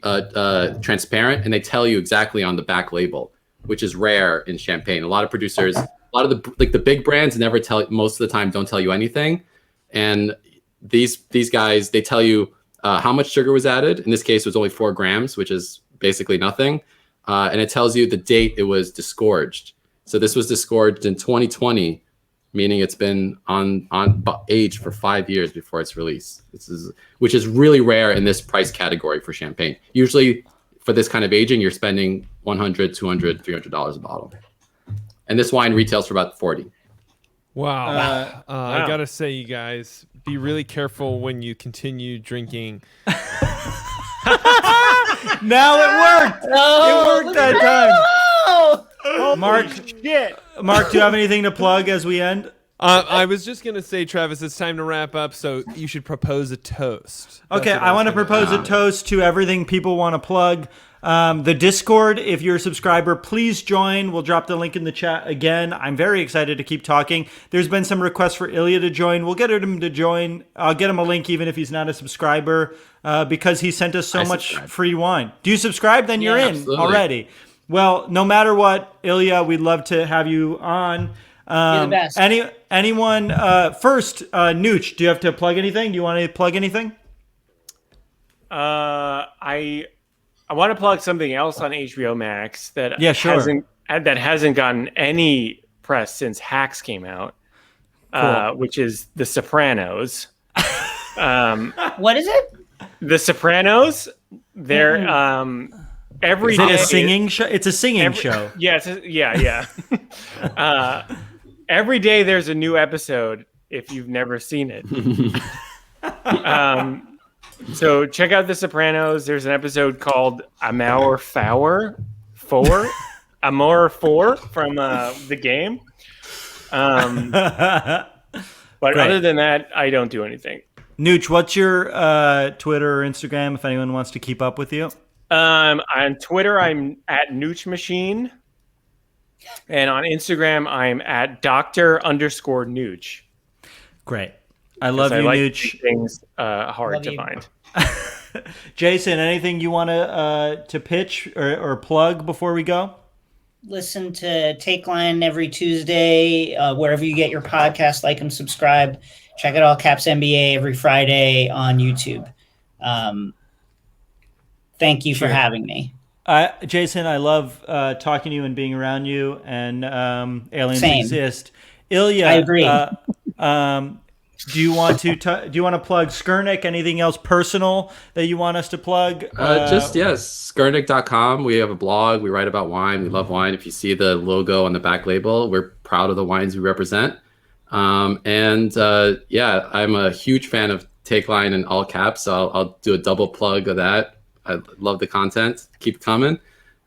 transparent, and they tell you exactly on the back label, which is rare in champagne. A lot of producers, a lot of the big brands never tell, most of the time don't tell you anything. And these guys, they tell you how much sugar was added. In this case, it was only 4 grams, which is basically nothing. And it tells you the date it was disgorged. So this was disgorged in 2020, meaning it's been on age for 5 years before its release. Which is really rare in this price category for champagne. Usually for this kind of aging, you're spending $100, $200, $300 a bottle. And this wine retails for about 40. Wow. I gotta say, you guys, be really careful when you continue drinking. Now it worked. It worked that time. Oh, Mark, do you have anything to plug as we end? I was just gonna say, Travis, it's time to wrap up, so you should propose a toast. Okay, I want to propose a toast to everything people want to plug. The Discord, if you're a subscriber, please join. We'll drop the link in the chat again. I'm very excited to keep talking. There's been some requests for Ilya to join. We'll get him to join. I'll get him a link even if he's not a subscriber because he sent us so much free wine. Do you subscribe? Then you're in already. Well, no matter what, Ilya, we'd love to have you on. You're the best. Anyone first, Nooch, do you have to plug anything? Do you want to plug anything? I want to plug something else on HBO Max that hasn't gotten any press since Hacks came out, which is The Sopranos. What is it? The Sopranos. They're every is it day, a singing show? It's a singing show. Yeah, yeah. Every day there's a new episode. If you've never seen it. So check out The Sopranos. There's an episode called Amor 4 from the game. But other than that, I don't do anything. Nooch, what's your Twitter or Instagram if anyone wants to keep up with you? On Twitter, I'm at Nooch Machine. And on Instagram, I'm at Dr_Nooch. Great. I love you, Nooch. Things hard to find. Jason, anything you want to pitch or plug before we go? Listen to Take Line every Tuesday, wherever you get your podcast. Like and subscribe. Check out All Caps NBA every Friday on YouTube. Thank you for having me. Jason, I love talking to you and being around you. And aliens Same. exist. Ilya, I agree. Do you want to plug Skurnik? Anything else personal that you want us to plug? Skurnik.com. We have a blog. We write about wine. We love wine. If you see the logo on the back label, we're proud of the wines we represent. I'm a huge fan of Take Line in all caps. So I'll do a double plug of that. I love the content. Keep it coming.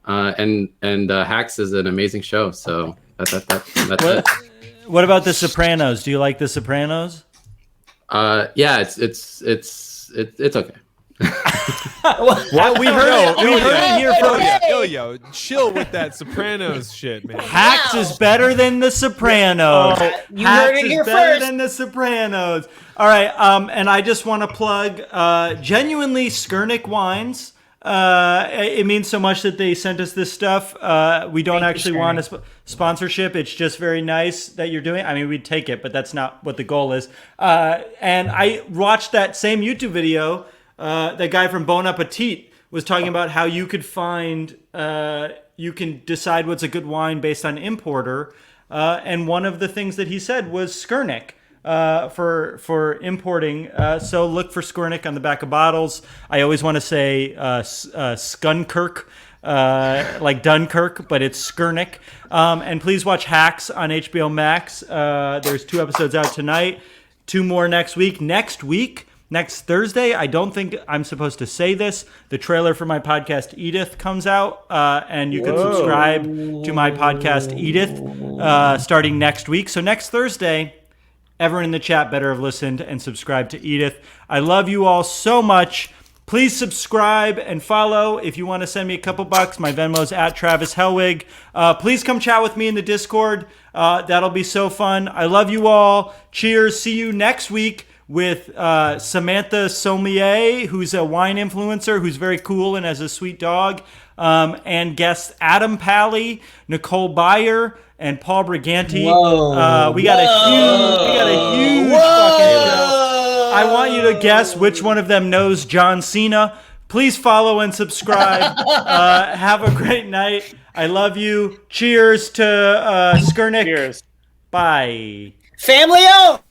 And Hacks is an amazing show. So that's it. What about The Sopranos? Do you like The Sopranos? It's okay. Well, we heard it here from Ilya, chill with that Sopranos shit, man. Hacks is better than The Sopranos. You heard it here better first. than The Sopranos. All right, and I just want to plug genuinely Skurnik Wines. It means so much that they sent us this stuff. We don't actually want a sponsorship. It's just very nice that you're doing it. I mean, we'd take it, but that's not what the goal is. And I watched that same YouTube video. The guy from Bon Appetit was talking about how you could find, you can decide what's a good wine based on importer. And one of the things that he said was Skurnik. For importing. So look for Skurnik on the back of bottles. I always want to say Skunkirk, like Dunkirk, but it's Skurnik. And please watch Hacks on HBO Max. There's 2 episodes out tonight, 2 more next week. Next Thursday, I don't think I'm supposed to say this, the trailer for my podcast Edith comes out, and you can subscribe to my podcast Edith starting next week. So next Thursday, everyone in the chat better have listened and subscribed to Edith. I love you all so much. Please subscribe and follow. If you want to send me a couple bucks, my Venmo's at Travis Helwig. Please come chat with me in the Discord. That'll be so fun. I love you all. Cheers. See you next week with Samantha Sommier, who's a wine influencer, who's very cool and has a sweet dog. And guests Adam Pally, Nicole Byer, and Paul Briganti. We got a huge fucking show. I want you to guess which one of them knows John Cena. Please follow and subscribe. Have a great night. I love you. Cheers to Skurnik. Cheers. Bye. Family out.